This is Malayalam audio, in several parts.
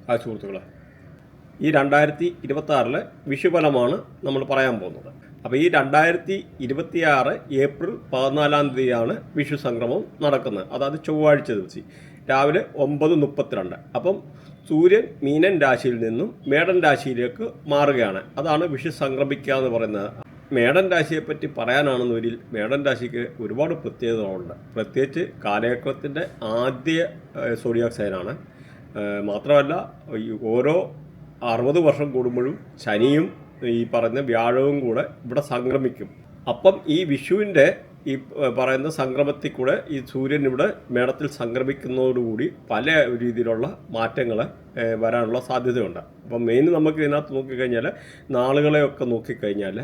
ആ സുഹൃത്തുക്കളെ, ഈ 2026 വിഷുഫലമാണ് നമ്മൾ പറയാൻ പോകുന്നത്. അപ്പോൾ ഈ 2026 ഏപ്രിൽ 14 വിഷു സംക്രമം നടക്കുന്നത്. അതായത് ചൊവ്വാഴ്ച ദിവസം രാവിലെ 9:32. അപ്പം സൂര്യൻ മീനൻ രാശിയിൽ നിന്നും മേടൻ രാശിയിലേക്ക് മാറുകയാണ്. അതാണ് വിഷു സംക്രമിക്കുക എന്ന് പറയുന്നത്. മേടൻ രാശിയെപ്പറ്റി പറയാനാണെന്നൊരിൽ മേടൻ രാശിക്ക് ഒരുപാട് പ്രത്യേകതകളുണ്ട്. പ്രത്യേകിച്ച് കാലചക്രത്തിൻ്റെ ആദ്യ സോഡിയാക് സൈനാണ്. മാത്രമല്ല ഓരോ 60 വർഷം കൂടുമ്പോഴും ശനിയും ഈ പറയുന്ന വ്യാഴവും കൂടെ ഇവിടെ സംക്രമിക്കും. അപ്പം ഈ വിഷുവിൻ്റെ ഈ പറയുന്ന സംക്രമത്തിൽ കൂടെ ഈ സൂര്യൻ ഇവിടെ മേടത്തിൽ സംക്രമിക്കുന്നതോടുകൂടി പല രീതിയിലുള്ള മാറ്റങ്ങൾ വരാനുള്ള സാധ്യതയുണ്ട്. അപ്പം മെയിൻ നമുക്ക് ഇതിനകത്ത് നോക്കിക്കഴിഞ്ഞാൽ നാളുകളെയൊക്കെ നോക്കിക്കഴിഞ്ഞാൽ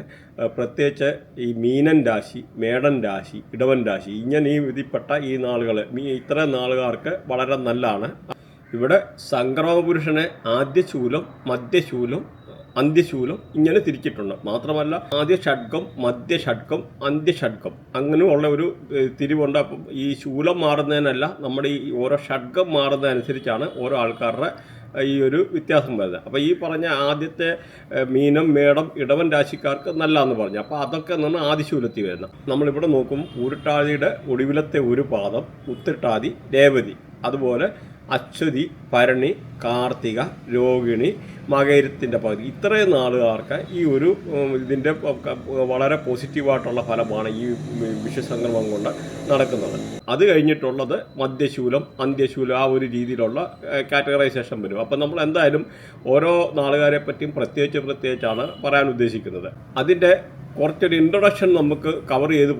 പ്രത്യേകിച്ച് ഈ മീനൻ രാശി, മേടൻ രാശി, ഇടവൻ രാശി ഇങ്ങനെ ഈ വിധിപ്പെട്ട ഈ നാളുകൾ ഇത്രയും നാളുകാർക്ക് വളരെ നല്ലതാണ്. ഇവിടെ സംക്രമപുരുഷനെ ആദ്യശൂലം, മധ്യശൂലം, അന്ത്യശൂലം ഇങ്ങനെ തിരിച്ചിട്ടുണ്ട്. മാത്രമല്ല ആദ്യ ഷഡ്കം, മധ്യഷഡ്കം, അന്ത്യഷഡ്കം അങ്ങനെയുള്ള ഒരു തിരിവുണ്ട്. അപ്പം ഈ ശൂലം മാറുന്നതിനല്ല, നമ്മുടെ ഈ ഓരോ ഷഡ്കം മാറുന്നതനുസരിച്ചാണ് ഓരോ ആൾക്കാരുടെ ഈ ഒരു വ്യത്യാസം വരുന്നത്. അപ്പോൾ ഈ പറഞ്ഞ ആദ്യത്തെ മീനം, മേടം, ഇടവൻ രാശിക്കാർക്ക് നല്ലതെന്ന് പറഞ്ഞു. അപ്പോൾ അതൊക്കെ എന്ന് പറഞ്ഞാൽ ആദിശൂലത്തിൽ വരുന്നത്. നമ്മളിവിടെ നോക്കുമ്പോൾ പൂരിട്ടാതിയുടെ ഒടുവിലത്തെ ഒരു പാദം, ഉത്തിട്ടാതി, രേവതി, അതുപോലെ അശ്വതി, ഭരണി, കാർത്തിക, രോഹിണി, മകരത്തിൻ്റെ പകുതി ഇത്രയും നാളുകാർക്ക് ഈ ഒരു ഇതിൻ്റെ വളരെ പോസിറ്റീവായിട്ടുള്ള ഫലമാണ് ഈ വിഷുസംക്രമം കൊണ്ട് നടക്കുന്നത്. അത് കഴിഞ്ഞിട്ടുള്ളത് മധ്യശൂലം, അന്ത്യശൂലം, ആ ഒരു രീതിയിലുള്ള കാറ്റഗറൈസേഷൻ വരും. അപ്പം നമ്മൾ എന്തായാലും ഓരോ നാളുകാരെ പറ്റിയും പ്രത്യേകിച്ചാണ് പറയാൻ ഉദ്ദേശിക്കുന്നത്. അതിൻ്റെ കുറച്ചൊരു ഇൻട്രൊഡക്ഷൻ നമുക്ക് കവർ ചെയ്ത്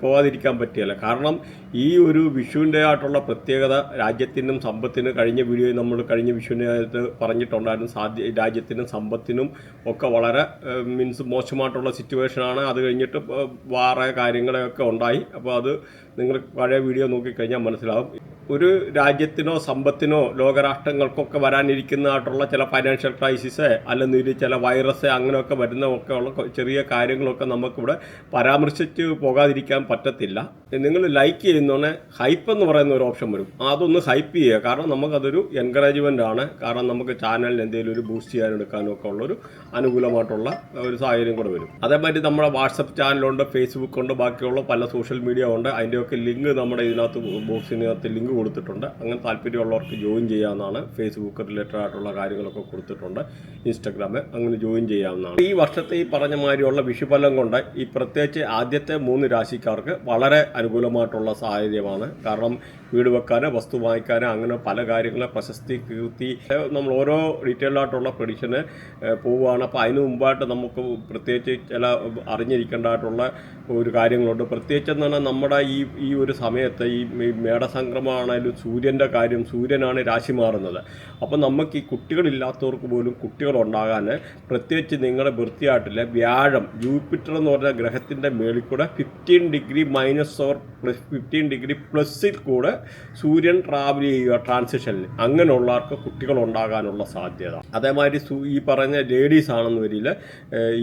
പോകാതിരിക്കാൻ പറ്റിയല്ല. കാരണം ഈ ഒരു വിഷുവിൻ്റെ ആയിട്ടുള്ള പ്രത്യേകത രാജ്യത്തിനും സമ്പത്തിനും കഴിഞ്ഞ വീഡിയോയിൽ നമ്മൾ കഴിഞ്ഞ വിഷുവിൻ്റെ കാലത്ത് പറഞ്ഞിട്ടുണ്ടായിരുന്നു. രാജ്യത്തിനും സമ്പത്തിനും ഒക്കെ വളരെ മോശമായിട്ടുള്ള സിറ്റുവേഷനാണ്. അത് കഴിഞ്ഞിട്ട് വേറെ കാര്യങ്ങളൊക്കെ ഉണ്ടായി. അപ്പോൾ അത് നിങ്ങൾ പഴയ വീഡിയോ നോക്കിക്കഴിഞ്ഞാൽ മനസ്സിലാവും. ഒരു രാജ്യത്തിനോ സമ്പത്തിനോ ലോകരാഷ്ട്രങ്ങൾക്കൊക്കെ വരാനിരിക്കുന്നതായിട്ടുള്ള ചില ഫൈനാൻഷ്യൽ ക്രൈസിസ് അല്ലെങ്കിൽ ചില വൈറസ് അങ്ങനെയൊക്കെ വരുന്നതൊക്കെ ഉള്ള ചെറിയ കാര്യങ്ങളൊക്കെ നമുക്കിവിടെ പരാമർശിച്ച് പോകാതിരിക്കാൻ പറ്റത്തില്ല. നിങ്ങൾ ലൈക്ക് ചെയ്യുന്നോടെ ഹൈപ്പ് എന്ന് പറയുന്ന ഒരു ഓപ്ഷൻ വരും. അതൊന്ന് ഹൈപ്പ് ചെയ്യുക. കാരണം നമുക്കതൊരു എൻകറേജ്മെൻ്റ് ആണ്. കാരണം നമുക്ക് ചാനലിന് എന്തെങ്കിലും ഒരു ബൂസ്റ്റ് ചെയ്യാനെടുക്കാനും ഒക്കെ ഉള്ളൊരു അനുകൂലമായിട്ടുള്ള ഒരു സാഹചര്യം കൂടെ വരും. അതേമാതിരി നമ്മുടെ വാട്സപ്പ് ചാനലുണ്ട്, ഫേസ്ബുക്ക് ഉണ്ട്, ബാക്കിയുള്ള പല സോഷ്യൽ മീഡിയ ഉണ്ട്. അതിൻ്റെയൊക്കെ ലിങ്ക് നമ്മുടെ ഇതിനകത്ത് ബോക്സിനകത്ത് ലിങ്ക് കൊടുത്തിട്ടുണ്ട്. അങ്ങനെ താല്പര്യമുള്ളവർക്ക് ജോയിൻ ചെയ്യാവുന്നതാണ്. ഫേസ്ബുക്ക് റിലേറ്റഡ് ആയിട്ടുള്ള കാര്യങ്ങളൊക്കെ കൊടുത്തിട്ടുണ്ട്. ഇൻസ്റ്റാഗ്രാമിൽ അങ്ങനെ ജോയിൻ ചെയ്യാവുന്നതാണ്. ഈ വർഷത്തെ ഈ പറഞ്ഞ മാതിരിയുള്ള വിഷുഫലം കൊണ്ട് ഈ പ്രത്യേകിച്ച് ആദ്യത്തെ 3 രാശിക്കാർക്ക് വളരെ അനുകൂലമായിട്ടുള്ള സാഹചര്യമാണ്. കാരണം വീട് വെക്കാൻ, വസ്തു വാങ്ങിക്കാൻ, അങ്ങനെ പല കാര്യങ്ങളെ പ്രശസ്തി, കീർത്തി, നമ്മൾ ഓരോ ഡീറ്റെയിൽഡ് ആയിട്ടുള്ള പ്രഡിക്ഷന് പോവുകയാണ്. അപ്പോൾ അതിന് മുമ്പായിട്ട് നമുക്ക് പ്രത്യേകിച്ച് ചില അറിഞ്ഞിരിക്കേണ്ടതായിട്ടുള്ള ഒരു കാര്യങ്ങളുണ്ട്. പ്രത്യേകിച്ച് എന്ന് പറഞ്ഞാൽ നമ്മുടെ ഈ ഒരു സമയത്ത് ഈ മേടസംക്രമമാണെങ്കിലും സൂര്യൻ്റെ കാര്യം, സൂര്യനാണ് രാശി മാറുന്നത്. അപ്പോൾ നമുക്ക് ഈ കുട്ടികളില്ലാത്തവർക്ക് പോലും കുട്ടികളുണ്ടാകാൻ പ്രത്യേകിച്ച് നിങ്ങളുടെ വൃത്തിയായിട്ടില്ല വ്യാഴം, ജൂപ്പിറ്റർ എന്ന് പറഞ്ഞ ഗ്രഹത്തിൻ്റെ മേളിൽ കൂടെ 15 degree minus or plus 15 degree പ്ലസ്സിൽ കൂടെ സൂര്യൻ ട്രാവൽ ചെയ്യുക ട്രാൻസിഷനിൽ. അങ്ങനെയുള്ളവർക്ക് കുട്ടികളുണ്ടാകാനുള്ള സാധ്യത. അതേമാതിരി ഈ പറഞ്ഞ ലേഡീസ് ആണെന്ന് വരില്ല,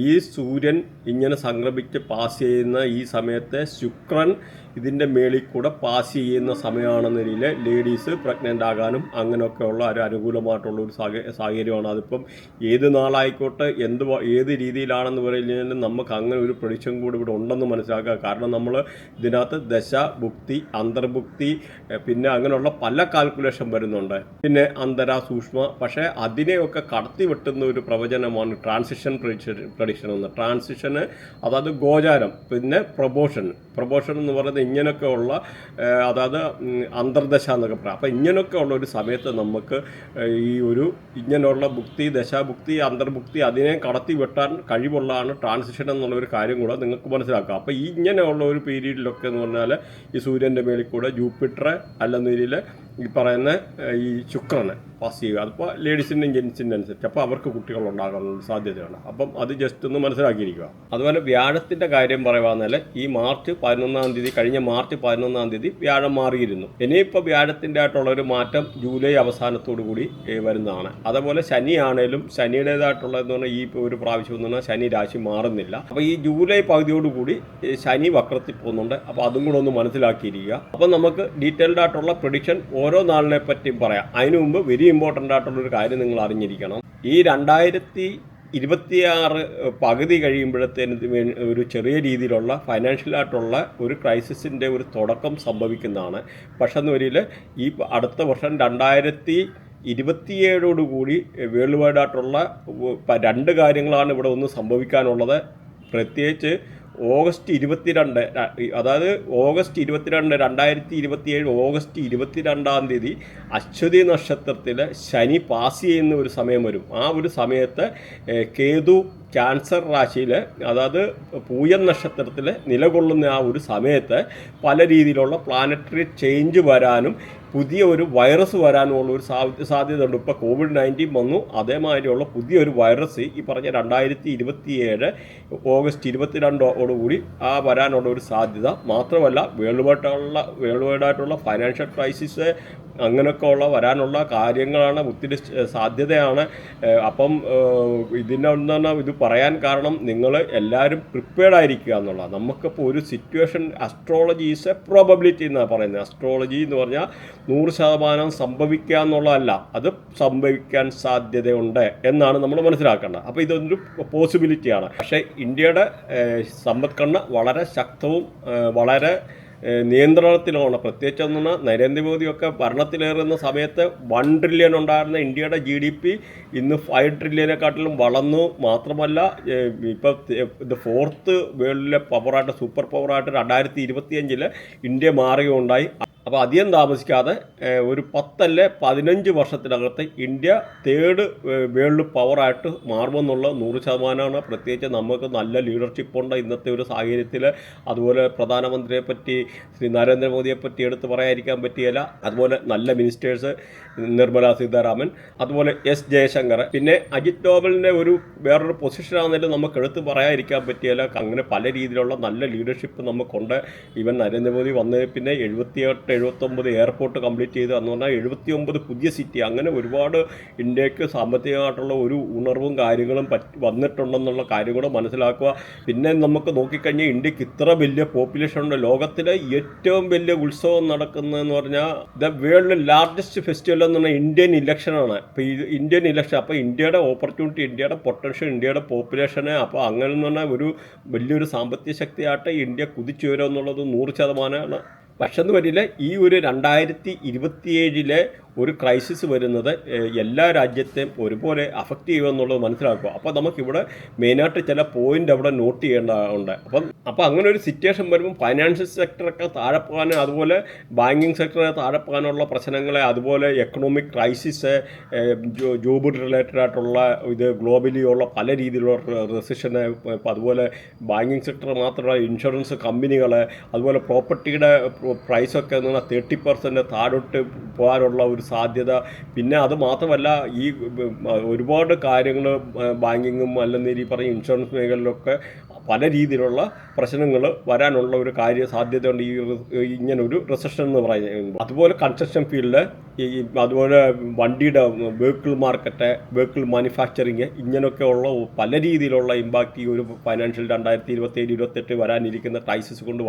ഈ സൂര്യൻ ഇങ്ങനെ സംക്രമിച്ച് പാസ് ചെയ്യുന്ന ഈ സമയത്തെ ശുക്രൻ ഇതിൻ്റെ മേളിൽ കൂടെ പാസ് ചെയ്യുന്ന സമയമാണെന്ന രീതിയിൽ ലേഡീസ് പ്രഗ്നൻ്റ് ആകാനും അങ്ങനെയൊക്കെയുള്ള ഒരു അനുകൂലമായിട്ടുള്ള ഒരു സാഹചര്യമാണ്. അതിപ്പം ഏത് നാളായിക്കോട്ടെ ഏത് രീതിയിലാണെന്ന് പറയുന്നതിന് നമുക്ക് അങ്ങനെ ഒരു പ്രഡിക്ഷൻ കൂടി ഇവിടെ ഉണ്ടെന്ന് മനസ്സിലാക്കുക. കാരണം നമ്മൾ ഇതിനകത്ത് ദശ, ഭുക്തി, അന്തർഭുക്തി, പിന്നെ അങ്ങനെയുള്ള പല കാൽക്കുലേഷൻ വരുന്നുണ്ട്. പിന്നെ അന്തര, സൂക്ഷ്മ, പക്ഷേ അതിനെയൊക്കെ കടത്തി വെട്ടുന്ന ഒരു പ്രവചനമാണ് ട്രാൻസിഷൻ പ്രഡിക്ഷൻ എന്ന്. ട്രാൻസിഷന് അതായത് ഗോചാരം, പിന്നെ പ്രൊപോഷൻ എന്ന് പറയുന്നത് ഇങ്ങനെയൊക്കെ ഉള്ള, അതായത് അന്തർദശ എന്നൊക്കെ പറയാം. അപ്പോൾ ഇങ്ങനെയൊക്കെ ഉള്ള ഒരു സമയത്ത് നമുക്ക് ഈ ഒരു ഇങ്ങനെയുള്ള ഭുക്തി, ദശാഭുക്തി, അന്തർഭുക്തി അതിനെ കടത്തി വെട്ടാൻ കഴിവുള്ളതാണ് ട്രാൻസിഷൻ എന്നുള്ള ഒരു കാര്യം കൂടെ നിങ്ങൾക്ക് മനസ്സിലാക്കാം. അപ്പോൾ ഈ ഇങ്ങനെയുള്ള ഒരു പീരീഡിലൊക്കെ എന്ന് പറഞ്ഞാൽ ഈ സൂര്യൻ്റെ മേളിൽ കൂടെ ജൂപ്പിറ്റർ അല്ലെന്നതിൽ ഈ പറയുന്ന ഈ ശുക്രന് പാസ് ചെയ്യുക. അതിപ്പോൾ ലേഡീസിൻ്റെയും ജെൻസിൻ്റെ അനുസരിച്ച് അപ്പോൾ അവർക്ക് കുട്ടികളുണ്ടാകാനുള്ള സാധ്യതയാണ്. അപ്പം അത് ജസ്റ്റ് ഒന്ന് മനസ്സിലാക്കിയിരിക്കുക. അതുപോലെ വ്യാഴത്തിൻ്റെ കാര്യം പറയുകയാണെങ്കിൽ ഈ കഴിഞ്ഞ മാർച്ച് 11 വ്യാഴം മാറിയിരുന്നു. ഇനിയിപ്പോൾ വ്യാഴത്തിൻ്റെ ആയിട്ടുള്ളൊരു മാറ്റം ജൂലൈ അവസാനത്തോടു കൂടി വരുന്നതാണ്. അതേപോലെ ശനി ആണേലും ശനിയുടേതായിട്ടുള്ളതെന്ന് പറഞ്ഞാൽ ഈ ഒരു പ്രാവശ്യം എന്ന് പറഞ്ഞാൽ ശനി രാശി മാറുന്നില്ല. അപ്പോൾ ഈ ജൂലൈ പകുതിയോടുകൂടി ശനി വക്രത്തിൽ പോകുന്നുണ്ട്. അപ്പോൾ അതും കൂടെ ഒന്ന് മനസ്സിലാക്കിയിരിക്കുക. അപ്പോൾ നമുക്ക് ഡീറ്റെയിൽഡ് ആയിട്ടുള്ള പ്രഡിക്ഷൻ ഓരോ നാളിനെ പറ്റിയും പറയാം. അതിനു മുമ്പ് വെരി ഇമ്പോർട്ടൻ്റ് ആയിട്ടുള്ളൊരു കാര്യം നിങ്ങൾ അറിഞ്ഞിരിക്കണം. ഈ 2026 പകുതി കഴിയുമ്പോഴത്തേന് ഒരു ചെറിയ രീതിയിലുള്ള ഫൈനാൻഷ്യലായിട്ടുള്ള ഒരു ക്രൈസിസിൻ്റെ ഒരു തുടക്കം സംഭവിക്കുന്നതാണ്. പക്ഷെ എന്ന് വരിയിൽ ഈ അടുത്ത വർഷം 2027 വേൾഡ് വൈഡായിട്ടുള്ള 2 കാര്യങ്ങളാണ് ഇവിടെ ഒന്ന് സംഭവിക്കാനുള്ളത്. പ്രത്യേകിച്ച് ഓഗസ്റ്റ് 22, അതായത് ഓഗസ്റ്റ് 22, 2027 ഓഗസ്റ്റ് 22 അശ്വതി നക്ഷത്രത്തിൽ ശനി പാസ് ചെയ്യുന്ന ഒരു സമയം വരും. ആ ഒരു സമയത്ത് കേതു ക്യാൻസർ രാശിയിൽ, അതായത് പൂയം നക്ഷത്രത്തിൽ നിലകൊള്ളുന്ന ആ ഒരു സമയത്ത് പല രീതിയിലുള്ള പ്ലാനറ്ററി ചേഞ്ച് വരാനും പുതിയ ഒരു വൈറസ് വരാനുമുള്ള ഒരു സാധ്യതയുണ്ട്. ഇപ്പോൾ COVID-19 വന്നു, അതേമാതിരിയുള്ള പുതിയൊരു വൈറസ് ഈ പറഞ്ഞ 2027 ഓഗസ്റ്റ് 22 വരാനുള്ള ഒരു സാധ്യത. മാത്രമല്ല വേൾഡ് വൈഡായിട്ടുള്ള ഫൈനാൻഷ്യൽ ക്രൈസിസ് അങ്ങനെയൊക്കെ വരാനുള്ള കാര്യങ്ങളാണ്, ഒത്തിരി സാധ്യതയാണ്. അപ്പം ഇതിനൊന്നാണ് ഇത് പറയാൻ കാരണം, നിങ്ങൾ എല്ലാവരും പ്രിപ്പയർഡ് ആയിരിക്കുക എന്നുള്ളത്. നമുക്കിപ്പോൾ ഒരു situation, astrology is A probability എന്നാണ് പറയുന്നത്. അസ്ട്രോളജി എന്ന് പറഞ്ഞാൽ 100% സംഭവിക്കുക എന്നുള്ളതല്ല, അത് സംഭവിക്കാൻ സാധ്യതയുണ്ട് എന്നാണ് നമ്മൾ മനസ്സിലാക്കേണ്ടത്. അപ്പോൾ ഇതൊരു പോസിബിലിറ്റിയാണ്. പക്ഷേ ഇന്ത്യയുടെ സമ്പദ്ഘടന വളരെ ശക്തവും വളരെ നിയന്ത്രണത്തിലാണ്. പ്രത്യേകിച്ചൊന്ന് നരേന്ദ്രമോദിയൊക്കെ ഭരണത്തിലേറുന്ന സമയത്ത് 1 ട്രില്യൺ ഉണ്ടായിരുന്ന ഇന്ത്യയുടെ GDP ഇന്ന് 5 ട്രില്യനെക്കാട്ടിലും വളർന്നു. മാത്രമല്ല ഇപ്പോൾ ഇത് 4th വേൾഡിലെ പവറായിട്ട്, സൂപ്പർ പവറായിട്ട് 2025 ഇന്ത്യ മാറുകയുണ്ടായി. അപ്പോൾ അധികം താമസിക്കാതെ ഒരു 10 അല്ലെ 15 വർഷത്തിനകത്ത് ഇന്ത്യ 3rd വേൾഡ് പവറായിട്ട് മാറുമെന്നുള്ള 100%. പ്രത്യേകിച്ച് നമുക്ക് നല്ല ലീഡർഷിപ്പുണ്ട് ഇന്നത്തെ ഒരു സാഹചര്യത്തിൽ. അതുപോലെ പ്രധാനമന്ത്രിയെ പറ്റി, ശ്രീ നരേന്ദ്രമോദിയെ പറ്റി എടുത്ത് പറയാതിരിക്കാൻ പറ്റിയല്ല. അതുപോലെ നല്ല മിനിസ്റ്റേഴ്സ്, നിർമ്മല സീതാരാമൻ, അതുപോലെ എസ് ജയശങ്കർ, പിന്നെ അജിത് ഡോവലിൻ്റെ വേറൊരു പൊസിഷനാണെങ്കിലും നമുക്ക് എടുത്ത് പറയാതിരിക്കാൻ പറ്റിയല്ല. അങ്ങനെ പല രീതിയിലുള്ള നല്ല ലീഡർഷിപ്പ് നമുക്കുണ്ട്. ഈവൻ നരേന്ദ്രമോദി വന്നതിൽ പിന്നെ 78-79 എയർപോർട്ട് കംപ്ലീറ്റ് ചെയ്ത് എന്ന് പറഞ്ഞാൽ 79 പുതിയ സിറ്റി, അങ്ങനെ ഒരുപാട് ഇന്ത്യക്ക് സാമ്പത്തികമായിട്ടുള്ള ഒരു ഉണർവും കാര്യങ്ങളും വന്നിട്ടുണ്ടെന്നുള്ള കാര്യം കൂടെ മനസ്സിലാക്കുക. പിന്നെ നമുക്ക് നോക്കിക്കഴിഞ്ഞാൽ ഇന്ത്യക്ക് ഇത്ര വലിയ പോപ്പുലേഷൻ ഉണ്ട്. ലോകത്തിലെ ഏറ്റവും വലിയ ഉത്സവം നടക്കുന്നതെന്ന് പറഞ്ഞാൽ ദ വേൾഡ് ലാർജസ്റ്റ് ഫെസ്റ്റിവൽ എന്ന് പറഞ്ഞാൽ ഇന്ത്യൻ ഇലക്ഷനാണ്. അപ്പോൾ ഇന്ത്യൻ ഇലക്ഷൻ, അപ്പോൾ ഇന്ത്യയുടെ ഓപ്പർച്യൂണിറ്റി, ഇന്ത്യയുടെ പൊട്ടൻഷ്യൽ, ഇന്ത്യയുടെ പോപ്പുലേഷനെ, അപ്പോൾ അങ്ങനെ എന്ന് പറഞ്ഞാൽ ഒരു വലിയൊരു സാമ്പത്തിക ശക്തിയായിട്ട് ഇന്ത്യ കുതിച്ചു വരും എന്നുള്ളത് 100%. പക്ഷെ എന്ന് വരില്ല, ഈ ഒരു 2027 ഒരു ക്രൈസിസ് വരുന്നത് എല്ലാ രാജ്യത്തെയും ഒരുപോലെ അഫക്റ്റ് ചെയ്യുമെന്നുള്ളത് മനസ്സിലാക്കുക. അപ്പോൾ നമുക്കിവിടെ മെയിനായിട്ട് ചില പോയിൻ്റ് അവിടെ നോട്ട് ചെയ്യേണ്ടതുണ്ട്. അപ്പോൾ അങ്ങനെ ഒരു സിറ്റുവേഷൻ വരുമ്പോൾ ഫൈനാൻഷ്യൽ സെക്ടറൊക്കെ താഴെ പോകാനും, അതുപോലെ ബാങ്കിങ് സെക്ടറെ താഴെ പോകാനുള്ള പ്രശ്നങ്ങളെ, അതുപോലെ എക്കണോമിക് ക്രൈസിസ്, ജോബ് റിലേറ്റഡ് ആയിട്ടുള്ള ഇത് ഗ്ലോബലി ഉള്ള പല രീതിയിലുള്ള റെസിഷന്, അതുപോലെ ബാങ്കിങ് സെക്ടർ മാത്രമല്ല ഇൻഷുറൻസ് കമ്പനികൾ, അതുപോലെ പ്രോപ്പർട്ടിയുടെ പ്രൈസൊക്കെ എന്ന് പറഞ്ഞാൽ 30% താഴോട്ട് പോകാനുള്ള ഒരു സാധ്യത. പിന്നെ അത് മാത്രമല്ല ഈ ഒരുപാട് കാര്യങ്ങൾ ബാങ്കിങ്ങും അല്ലെങ്കിൽ ഈ പറഞ്ഞ ഇൻഷുറൻസ് മേഖലയിലൊക്കെ പല രീതിയിലുള്ള പ്രശ്നങ്ങൾ വരാനുള്ള ഒരു സാധ്യതയുണ്ട് ഈ ഇങ്ങനൊരു റിസഷൻ എന്ന് പറയുന്നത്. അതുപോലെ കൺസ്ട്രക്ഷൻ ഫീൽഡ്, അതുപോലെ വണ്ടിയുടെ വെഹിക്കിൾ മാർക്കറ്റ്, വെഹിക്കിൾ മാനുഫാക്ചറിങ്, ഇങ്ങനെയൊക്കെ ഉള്ള പല രീതിയിലുള്ള ഇമ്പാക്റ്റ് ഈ ഒരു ഫൈനാൻഷ്യൽ 2027-28 വരാനിരിക്കുന്ന ക്രൈസിസ് കൊണ്ട്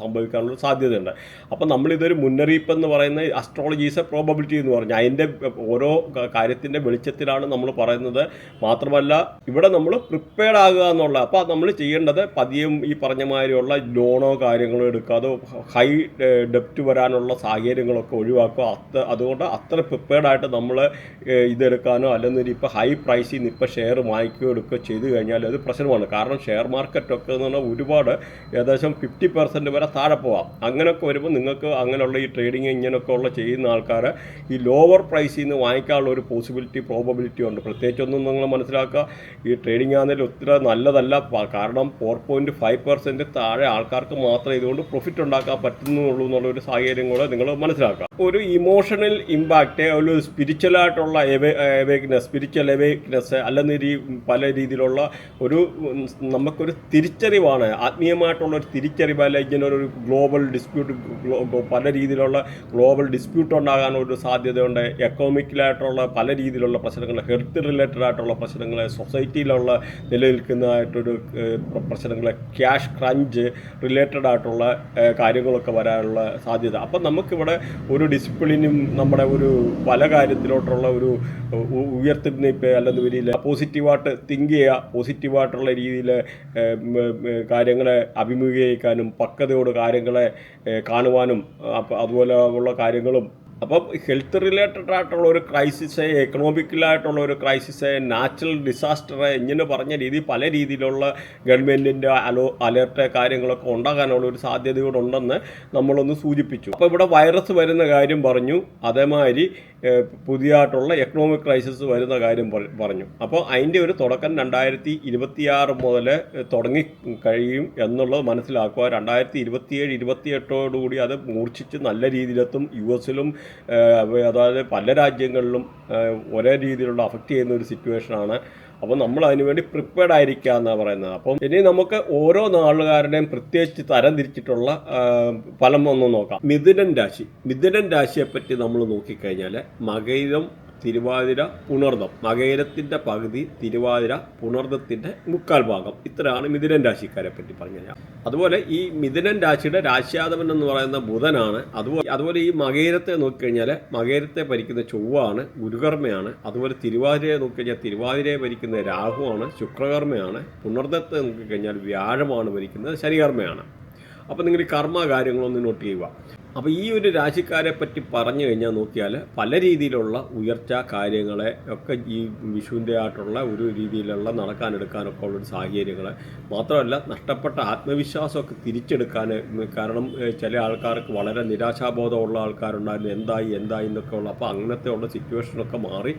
സംഭവിക്കാനുള്ള സാധ്യതയുണ്ട്. അപ്പോൾ നമ്മളിതൊരു മുന്നറിയിപ്പ് എന്ന് പറയുന്നത് അസ്ട്രോളജീസ് പ്രോബബിലിറ്റി എന്ന് പറഞ്ഞാൽ അതിൻ്റെ ഓരോ കാര്യത്തിൻ്റെ വെളിച്ചത്തിലാണ് നമ്മൾ പറയുന്നത്. മാത്രമല്ല ഇവിടെ നമ്മൾ പ്രിപ്പയർഡ് ആകുക എന്നുള്ള, അപ്പോൾ നമ്മൾ ചെയ്യേണ്ടത് പതിയും ഈ പറഞ്ഞ മാതിരിയുള്ള ലോണോ കാര്യങ്ങളോ എടുക്കാതെ ഹൈ ഡെപ്റ്റ് വരാനുള്ള സാഹചര്യങ്ങളൊക്കെ ഒഴിവാക്കുക. അതുകൊണ്ട് അത്ര പ്രിപ്പയർഡായിട്ട് നമ്മൾ ഇതെടുക്കാനോ അല്ലെങ്കിൽ ഇപ്പോൾ ഹൈ പ്രൈസിൽ നിന്ന് ഇപ്പോൾ ഷെയർ വാങ്ങിക്കുകയോ എടുക്കുകയോ ചെയ്തു കഴിഞ്ഞാൽ അത് പ്രശ്നമാണ്. കാരണം ഷെയർ മാർക്കറ്റൊക്കെ എന്ന് പറഞ്ഞാൽ ഒരുപാട് ഏകദേശം 50% വരെ താഴെ പോകാം. അങ്ങനെയൊക്കെ വരുമ്പോൾ നിങ്ങൾക്ക് അങ്ങനെയുള്ള ഈ ട്രേഡിങ് ഇങ്ങനെയൊക്കെ ഉള്ള ചെയ്യുന്ന ആൾക്കാർ ഈ ലോവർ പ്രൈസിൽ നിന്ന് വാങ്ങിക്കാനുള്ള ഒരു പ്രോബബിലിറ്റി ഉണ്ട്. പ്രത്യേകിച്ചൊന്നും നിങ്ങൾ മനസ്സിലാക്കുക, ഈ ട്രേഡിംഗ് ആണെങ്കിലും ഒത്തിരി നല്ലതല്ല. കാരണം 4.5% താഴെ ആൾക്കാർക്ക് മാത്രമേ ഇതുകൊണ്ട് പ്രോഫിറ്റ് ഉണ്ടാക്കാൻ പറ്റുന്നുള്ളൂ എന്നുള്ളൊരു സാഹചര്യം കൂടെ നിങ്ങൾ മനസ്സിലാക്കുക. ഒരു ഇമോഷണൽ ഇമ്പാക്റ്റ്, ഒരു സ്പിരിച്വലായിട്ടുള്ള സ്പിരിച്വൽ അവേക്നെസ് അല്ലെങ്കിൽ പല രീതിയിലുള്ള നമുക്കൊരു തിരിച്ചറിവാണ്, ആത്മീയമായിട്ടുള്ളൊരു തിരിച്ചറിവ്. അല്ലെങ്കിൽ ഇങ്ങനെ ഒരു ഗ്ലോബൽ ഡിസ്പ്യൂട്ട്, പല രീതിയിലുള്ള ഗ്ലോബൽ ഡിസ്പ്യൂട്ട് ഉണ്ടാകാനൊരു സാധ്യതയുണ്ട്. എക്കണോമിക്കലായിട്ടുള്ള പല രീതിയിലുള്ള പ്രശ്നങ്ങൾ, ഹെൽത്ത് റിലേറ്റഡ് ആയിട്ടുള്ള പ്രശ്നങ്ങൾ, സൊസൈറ്റിയിലുള്ള നിലനിൽക്കുന്നതായിട്ടൊരു പ്രശ്നങ്ങൾ, ക്യാഷ് ക്രഞ്ച് റിലേറ്റഡ് ആയിട്ടുള്ള കാര്യങ്ങളൊക്കെ വരാനുള്ള സാധ്യത. അപ്പം നമുക്കിവിടെ ഒരു ഡിസിപ്ലിനും നമ്മുടെ ഒരു പല കാര്യത്തിലോട്ടുള്ള ഒരു ഉയർത്തിപ്പിടിപ്പ് അല്ലെന്നുവരിയിൽ പോസിറ്റീവായിട്ട് തിങ്ക് ചെയ്യുക, പോസിറ്റീവായിട്ടുള്ള രീതിയിൽ കാര്യങ്ങളെ അഭിമുഖീകരിക്കാനും പക്വതയോട് കാര്യങ്ങളെ കാണുവാനും അതുപോലെ ഉള്ള കാര്യങ്ങളും. അപ്പം ഹെൽത്ത് റിലേറ്റഡ് ആയിട്ടുള്ള ഒരു ക്രൈസിസ്, എക്കണോമിക്കലായിട്ടുള്ള ഒരു ക്രൈസിസ്, നാച്ചുറൽ ഡിസാസ്റ്റർ ഇങ്ങനെ പറഞ്ഞ രീതി പല രീതിയിലുള്ള ഗവൺമെൻറ്റിൻ്റെ അലേർട്ട് കാര്യങ്ങളൊക്കെ ഉണ്ടാകാനുള്ള ഒരു സാധ്യതയോടുണ്ടെന്ന് നമ്മളൊന്ന് സൂചിപ്പിച്ചു. അപ്പോൾ ഇവിടെ വൈറസ് വരുന്ന കാര്യം പറഞ്ഞു, അതേമാതിരി പുതിയതായിട്ടുള്ള എക്കണോമിക് ക്രൈസിസ് വരുന്ന കാര്യം പറഞ്ഞു. അപ്പോൾ അതിൻ്റെ ഒരു തുടക്കം 2026 മുതൽ തുടങ്ങി കഴിയും എന്നുള്ളത് മനസ്സിലാക്കുക. 2027-28 അത് മൂർച്ഛിച്ച് നല്ല രീതിയിലെത്തും. US-ലും അതായത് പല രാജ്യങ്ങളിലും ഒരേ രീതിയിലുള്ള അഫക്റ്റ് ചെയ്യുന്ന ഒരു സിറ്റുവേഷനാണ്. അപ്പോൾ നമ്മൾ അതിനുവേണ്ടി പ്രിപ്പയർഡ് ആയിരിക്കുക എന്നാണ് പറയുന്നത്. അപ്പം ഇനി നമുക്ക് ഓരോ നാളുകാരുടെയും പ്രത്യേകിച്ച് തരം തിരിച്ചിട്ടുള്ള ഫലം ഒന്ന് നോക്കാം. മിഥുനൻ രാശിയെപ്പറ്റി നമ്മൾ നോക്കിക്കഴിഞ്ഞാൽ മകയിരം, തിരുവാതിര, പുണർദം. മകയിരത്തിൻ്റെ പകുതി, തിരുവാതിര, പുണർദത്തിൻ്റെ 3/4 ഭാഗം. ഇത്രയാണ് മിഥുനൻ രാശിക്കാരെ പറ്റി പറഞ്ഞു കഴിഞ്ഞാൽ. അതുപോലെ ഈ മിഥുനൻ രാശിയുടെ രാശ്യാധിപൻ എന്ന് പറയുന്ന ബുധനാണ്. അതുപോലെ ഈ മകയിരത്തെ നോക്കിക്കഴിഞ്ഞാൽ മകയിരത്തെ ഭരിക്കുന്ന ചൊവ്വാണ്, ഗുരുകർമ്മയാണ്. അതുപോലെ തിരുവാതിരയെ നോക്കിക്കഴിഞ്ഞാൽ തിരുവാതിരയെ ഭരിക്കുന്ന രാഹുവാണ്, ശുക്രകർമ്മയാണ്. പുണർദത്തെ നോക്കിക്കഴിഞ്ഞാൽ വ്യാഴമാണ് ഭരിക്കുന്നത്, ശനികർമ്മയാണ്. അപ്പോൾ നിങ്ങൾ ഈ കർമ്മ കാര്യങ്ങളൊന്ന് നോട്ട് ചെയ്യുക. അപ്പോൾ ഈ ഒരു രാശിക്കാരെ പറ്റി പറഞ്ഞു കഴിഞ്ഞാൽ നോക്കിയാൽ പല രീതിയിലുള്ള ഉയർച്ച കാര്യങ്ങളെ ഒക്കെ ഈ വിഷുവിൻ്റെ ആയിട്ടുള്ള ഒരു രീതിയിലുള്ള നടക്കാനെടുക്കാനൊക്കെ ഉള്ളൊരു സാഹചര്യങ്ങൾ മാത്രമല്ല, നഷ്ടപ്പെട്ട ആത്മവിശ്വാസമൊക്കെ തിരിച്ചെടുക്കാൻ. കാരണം ചില ആൾക്കാർക്ക് വളരെ നിരാശാബോധമുള്ള ആൾക്കാരുണ്ടായിരുന്നു, എന്തായി എന്നൊക്കെ ഉള്ള. അപ്പോൾ അങ്ങനത്തെ ഉള്ള സിറ്റുവേഷനൊക്കെ മാറി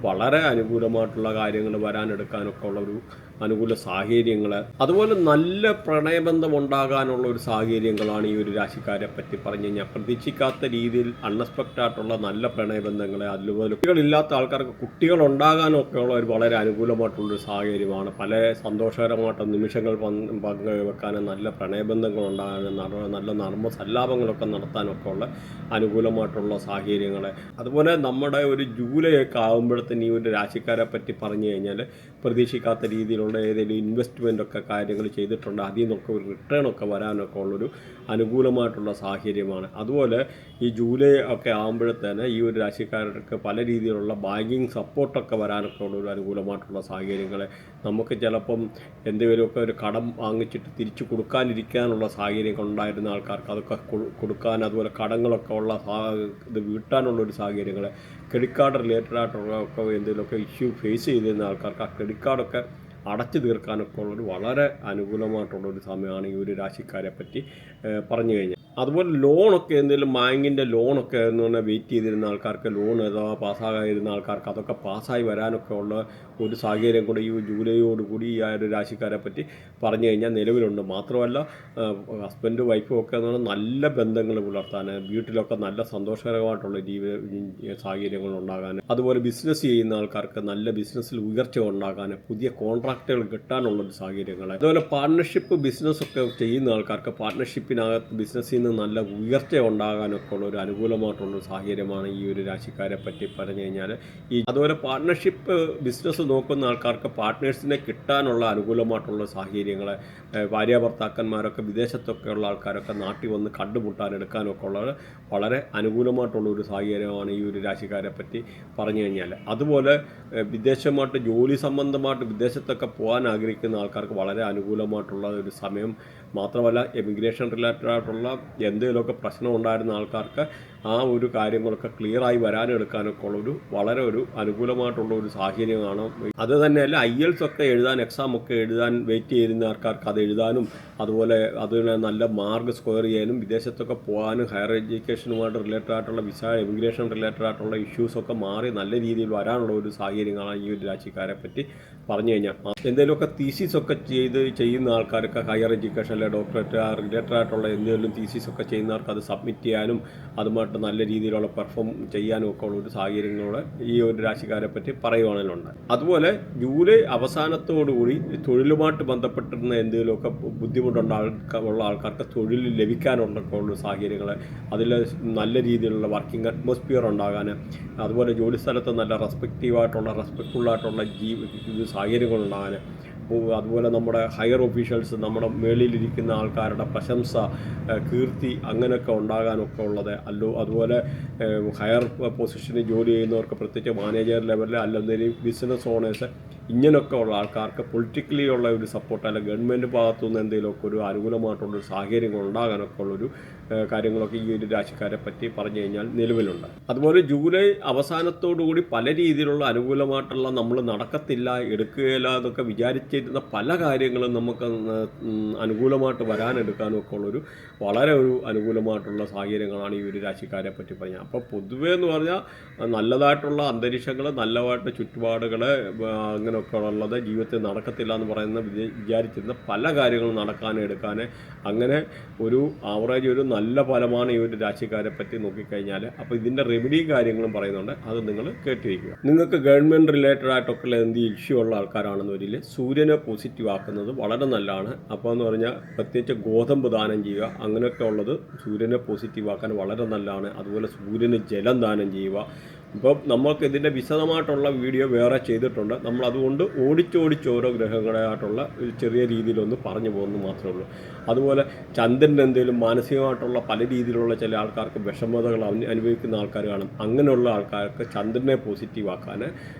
വളരെ അനുകൂലമായിട്ടുള്ള കാര്യങ്ങൾ വരാനെടുക്കാനൊക്കെ ഉള്ള ഒരു അനുകൂല സാഹചര്യങ്ങൾ. അതുപോലെ നല്ല പ്രണയബന്ധം ഉണ്ടാകാനുള്ള ഒരു സാഹചര്യങ്ങളാണ് ഈ ഒരു രാശിക്കാരെ പറ്റി പറഞ്ഞു കഴിഞ്ഞാൽ. പ്രതീക്ഷിക്കാത്ത രീതിയിൽ അൺഎക്സ്പെക്റ്റഡ് ആയിട്ടുള്ള നല്ല പ്രണയബന്ധങ്ങൾ, അതുപോലെ കുട്ടികളില്ലാത്ത ആൾക്കാർക്ക് കുട്ടികൾ ഉണ്ടാകാനൊക്കെ ഉള്ള ഒരു വളരെ അനുകൂലമായിട്ടുള്ളൊരു സാഹചര്യമാണ്. പല സന്തോഷകരമായിട്ടുള്ള നിമിഷങ്ങൾ പങ്കുവെക്കാനും നല്ല പ്രണയബന്ധങ്ങൾ ഉണ്ടാകാനും നല്ല നർമ്മ സല്ലാപങ്ങളൊക്കെ നടത്താനൊക്കെ ഉള്ള അനുകൂലമായിട്ടുള്ള സാഹചര്യങ്ങൾ. അതുപോലെ നമ്മുടെ ഒരു ജൂലൈ ഒക്കെ ആകുമ്പോഴത്തേന് ഈ ഒരു രാശിക്കാരെ പറ്റി പറഞ്ഞു കഴിഞ്ഞാൽ പ്രതീക്ഷിക്കാത്ത രീതിയിലുള്ള ഏതെങ്കിലും ഇൻവെസ്റ്റ്മെൻ്റ് ഒക്കെ കാര്യങ്ങൾ ചെയ്തിട്ടുണ്ട്, അതിൽ നിന്നൊക്കെ ഒരു റിട്ടേൺ ഒക്കെ വരാനൊക്കെ ഉള്ളൊരു അനുകൂലമായിട്ടുള്ള സാഹചര്യമാണ്. അതുപോലെ ഈ ജൂലൈ ഒക്കെ ആകുമ്പോഴത്തേന് ഈ ഒരു രാശിക്കാർക്ക് പല രീതിയിലുള്ള ബാങ്കിങ് സപ്പോർട്ടൊക്കെ വരാനൊക്കെ ഉള്ളൊരു അനുകൂലമായിട്ടുള്ള സാഹചര്യങ്ങൾ. നമുക്ക് ചിലപ്പം എന്തെങ്കിലുമൊക്കെ ഒരു കടം വാങ്ങിച്ചിട്ട് തിരിച്ചു കൊടുക്കാനിരിക്കാനുള്ള സാഹചര്യങ്ങൾ ഉണ്ടായിരുന്ന ആൾക്കാർക്ക് അതൊക്കെ കൊടുക്കാൻ, അതുപോലെ കടങ്ങളൊക്കെ ഉള്ള ഇത് വീട്ടാനുള്ളൊരു സാഹചര്യങ്ങൾ, ക്രെഡിറ്റ് കാർഡ് റിലേറ്റഡ് ആയിട്ടുള്ള ഒക്കെ എന്തെങ്കിലുമൊക്കെ ഇഷ്യൂ ഫേസ് ചെയ്തിരുന്ന ആൾക്കാർക്ക് ആ ക്രെഡിറ്റ് കാർഡൊക്കെ അടച്ചു തീർക്കാനൊക്കെ ഉള്ളൊരു വളരെ അനുകൂലമായിട്ടുള്ളൊരു സമയമാണ് ഈ ഒരു രാശിക്കാരെ പറ്റി പറഞ്ഞു കഴിഞ്ഞാൽ. അതുപോലെ ലോണൊക്കെ എന്തെങ്കിലും ബാങ്കിൻ്റെ ലോണൊക്കെ എന്ന് പറഞ്ഞാൽ വെയിറ്റ് ചെയ്തിരുന്ന ആൾക്കാർക്ക്, ലോൺ അഥവാ പാസ്സാകാതിരുന്ന ആൾക്കാർക്ക് അതൊക്കെ പാസ്സായി വരാനൊക്കെ ഉള്ള ഒരു സാഹചര്യം കൂടെ ഈ ജൂലൈയോടുകൂടി ഈ ഒരു രാശിക്കാരെ പറ്റി പറഞ്ഞു കഴിഞ്ഞാൽ നിലവിലുണ്ട്. മാത്രമല്ല ഹസ്ബൻഡ് വൈഫും ഒക്കെ എന്ന് പറഞ്ഞാൽ നല്ല ബന്ധങ്ങൾ പുലർത്താൻ, വീട്ടിലൊക്കെ നല്ല സന്തോഷകരമായിട്ടുള്ള സാഹചര്യങ്ങൾ ഉണ്ടാകാൻ, അതുപോലെ ബിസിനസ് ചെയ്യുന്ന ആൾക്കാർക്ക് നല്ല ബിസിനസ്സിൽ ഉയർച്ച ഉണ്ടാകാൻ, പുതിയ കോൺട്രാക്റ്റുകൾ കിട്ടാനുള്ളൊരു സാഹചര്യങ്ങൾ. അതുപോലെ പാർട്ണർഷിപ്പ് ബിസിനസ്സൊക്കെ ചെയ്യുന്ന ആൾക്കാർക്ക് പാർട്ണർഷിപ്പിനകത്ത് ബിസിനസ്സിൽ നല്ല ഉയർച്ച ഉണ്ടാകാനൊക്കെ ഉള്ള ഒരു അനുകൂലമായിട്ടുള്ളൊരു സാഹചര്യമാണ് ഈ ഒരു രാശിക്കാരെ പറ്റി പറഞ്ഞു കഴിഞ്ഞാൽ. അതുപോലെ പാർട്ണർഷിപ്പ് ബിസിനസ് നോക്കുന്ന ആൾക്കാർക്ക് പാർട്ട്നേഴ്സിനെ കിട്ടാനുള്ള അനുകൂലമായിട്ടുള്ള സാഹചര്യങ്ങൾ, ഭാര്യ ഭർത്താക്കന്മാരൊക്കെ വിദേശത്തൊക്കെ ഉള്ള ആൾക്കാരൊക്കെ നാട്ടിൽ വന്ന് കണ്ടുമുട്ടാൻ എടുക്കാനൊക്കെ ഉള്ളത് വളരെ അനുകൂലമായിട്ടുള്ള ഒരു സാഹചര്യമാണ് ഈ ഒരു രാശിക്കാരെ പറ്റി പറഞ്ഞു കഴിഞ്ഞാൽ. അതുപോലെ വിദേശമായിട്ട് ജോലി സംബന്ധമായിട്ട് വിദേശത്തൊക്കെ പോകാൻ ആഗ്രഹിക്കുന്ന ആൾക്കാർക്ക് വളരെ അനുകൂലമായിട്ടുള്ള ഒരു സമയം. മാത്രമല്ല എമിഗ്രേഷൻ റിലേറ്റഡ് ആയിട്ടുള്ള എന്തെങ്കിലുമൊക്കെ പ്രശ്നം ഉണ്ടായിരുന്ന ആൾക്കാർക്ക് ആ ഒരു കാര്യങ്ങളൊക്കെ ക്ലിയറായി വരാനെടുക്കാനൊക്കെ ഉള്ളൊരു വളരെ ഒരു അനുകൂലമായിട്ടുള്ള ഒരു സാഹചര്യമാണ്. അത് തന്നെയല്ല IELTS ഒക്കെ എഴുതാൻ, എക്സാമൊക്കെ എഴുതാൻ വെയിറ്റ് ചെയ്യുന്ന ആൾക്കാർക്ക് അത് എഴുതാനും, അതുപോലെ അതിന് നല്ല മാർക്ക് സ്കോർ ചെയ്യാനും, വിദേശത്തൊക്കെ പോകാനും, ഹയർ എഡ്യൂക്കേഷനുമായിട്ട് റിലേറ്റഡ് ആയിട്ടുള്ള വിസ, എമിഗ്രേഷൻ റിലേറ്റഡ് ആയിട്ടുള്ള ഇഷ്യൂസൊക്കെ മാറി നല്ല രീതിയിൽ വരാനുള്ള ഒരു സാഹചര്യങ്ങളാണ് ഈ ഒരു രാശിക്കാരെ പറ്റി പറഞ്ഞു കഴിഞ്ഞാൽ. എന്തെങ്കിലുമൊക്കെ തീസിസൊക്കെ ചെയ്യുന്ന ആൾക്കാർക്ക്, ഹയർ എഡ്യൂക്കേഷനിലെ ഡോക്ടറേറ്റ് റിലേറ്റഡ് ആയിട്ടുള്ള എന്തെങ്കിലും തീസിസൊക്കെ ചെയ്യുന്നവർക്ക് അത് സബ്മിറ്റ് ചെയ്യാനും അതുമായിട്ട് നല്ല രീതിയിലുള്ള പെർഫോം ചെയ്യാനും ഒക്കെ ഉള്ള ഒരു സാഹചര്യങ്ങളോട് ഈ ഒരു രാശിക്കാരെ പറ്റി പറയുവാനുണ്ട്. അതുപോലെ ജൂലൈ അവസാനത്തോടുകൂടി തൊഴിലുമായിട്ട് ബന്ധപ്പെട്ടിരുന്ന എന്തെങ്കിലുമൊക്കെ ബുദ്ധിമുട്ടുള്ള ആൾക്കാർക്ക് തൊഴിൽ ലഭിക്കാനുള്ള സാഹചര്യങ്ങൾ, അതിൽ നല്ല രീതിയിലുള്ള വർക്കിംഗ് അറ്റ്മോസ്ഫിയർ ഉണ്ടാകാൻ, അതുപോലെ ജോലി സ്ഥലത്ത് നല്ല റെസ്പെക്റ്റീവായിട്ടുള്ള റെസ്പെക്ട്ഫുള്ളായിട്ടുള്ള സാഹചര്യങ്ങളുണ്ടാകാൻ, അതുപോലെ നമ്മുടെ ഹയർ ഒഫീഷ്യൽസ്, നമ്മുടെ മേളിലിരിക്കുന്ന ആൾക്കാരുടെ പ്രശംസ, കീർത്തി അങ്ങനെയൊക്കെ ഉണ്ടാകാനൊക്കെ ഉള്ളത്. അതുപോലെ ഹയർ പൊസിഷനിൽ ജോലി ചെയ്യുന്നവർക്ക്, പ്രത്യേകിച്ച് മാനേജർ ലെവലിൽ അല്ലെങ്കിൽ ബിസിനസ് ഓണേഴ്സ്, ഇങ്ങനെയൊക്കെ ഉള്ള ആൾക്കാർക്ക് പൊളിറ്റിക്കലി ഉള്ള ഒരു സപ്പോർട്ട്, അല്ലെങ്കിൽ ഗവൺമെൻറ് ഭാഗത്തുനിന്ന് എന്തെങ്കിലുമൊക്കെ ഒരു അനുകൂലമായിട്ടുള്ളൊരു സാഹചര്യങ്ങൾ ഉണ്ടാകാനൊക്കെ ഉള്ളൊരു കാര്യങ്ങളൊക്കെ ഈ ഒരു രാശിക്കാരെ പറ്റി പറഞ്ഞു കഴിഞ്ഞാൽ നിലവിലുണ്ട്. അതുപോലെ ജൂലൈ അവസാനത്തോടുകൂടി പല രീതിയിലുള്ള അനുകൂലമായിട്ടുള്ള നമ്മൾ നടക്കത്തില്ല, എടുക്കുകയില്ല എന്നൊക്കെ വിചാരിച്ചിരുന്ന പല കാര്യങ്ങളും നമുക്ക് അനുകൂലമായിട്ട് വരാനെടുക്കാനും ഒക്കെ ഉള്ളൊരു വളരെ ഒരു അനുകൂലമായിട്ടുള്ള സാഹചര്യങ്ങളാണ് ഈ ഒരു രാശിക്കാരെ പറ്റി പറഞ്ഞത്. അപ്പോൾ പൊതുവേ എന്ന് പറഞ്ഞാൽ നല്ലതായിട്ടുള്ള അന്തരീക്ഷങ്ങൾ, നല്ലതായിട്ട് ചുറ്റുപാടുകൾ, അങ്ങനെയൊക്കെ ഉള്ളത് ജീവിതത്തിൽ നടക്കത്തില്ല എന്ന് പറയുന്ന വിചാരിച്ചിരുന്ന പല കാര്യങ്ങളും നടക്കാനും എടുക്കാൻ, അങ്ങനെ ഒരു ആവറേജ് ഒരു നല്ല ഫലമാണ് ഈ ഒരു രാശിക്കാരെ പറ്റി നോക്കിക്കഴിഞ്ഞാൽ. അപ്പോൾ ഇതിൻ്റെ റെമഡിയും കാര്യങ്ങളും പറയുന്നുണ്ട്, അത് നിങ്ങൾ കേട്ടിരിക്കുക. നിങ്ങൾക്ക് ഗവൺമെൻറ് റിലേറ്റഡ് ആയിട്ടൊക്കെ എന്ത് ഇഷ്യൂ ഉള്ള ആൾക്കാരാണെന്ന് വരില്ല, സൂര്യനെ പോസിറ്റീവ് ആക്കുന്നത് വളരെ നല്ലതാണ്. അപ്പോൾ എന്ന് പറഞ്ഞാൽ പ്രത്യേകിച്ച് ഗോതമ്പ് ദാനം ചെയ്യുക, അങ്ങനെയൊക്കെ ഉള്ളത് സൂര്യനെ പോസിറ്റീവ് ആക്കാൻ വളരെ നല്ലതാണ്. അതുപോലെ സൂര്യന് ജലം ദാനം ചെയ്യുക. ഇപ്പം നമുക്ക് ഇതിൻ്റെ വിശദമായിട്ടുള്ള വീഡിയോ വേറെ ചെയ്തിട്ടുണ്ട്. നമ്മൾ അതുകൊണ്ട് ഓടിച്ചോടിച്ച് ഓരോ ഗ്രഹങ്ങളായിട്ടുള്ള ഒരു ചെറിയ രീതിയിലൊന്ന് പറഞ്ഞു പോകുന്നു മാത്രമേ ഉള്ളൂ. അതുപോലെ ചന്ദ്രൻ്റെ എന്തെങ്കിലും മാനസികമായിട്ടുള്ള പല രീതിയിലുള്ള ചില ആൾക്കാർക്ക് വിഷമതകൾ അനുഭവിക്കുന്ന ആൾക്കാർ കാണും. അങ്ങനെയുള്ള ആൾക്കാർക്ക് ചന്ദ്രനെ പോസിറ്റീവ് ആക്കാൻ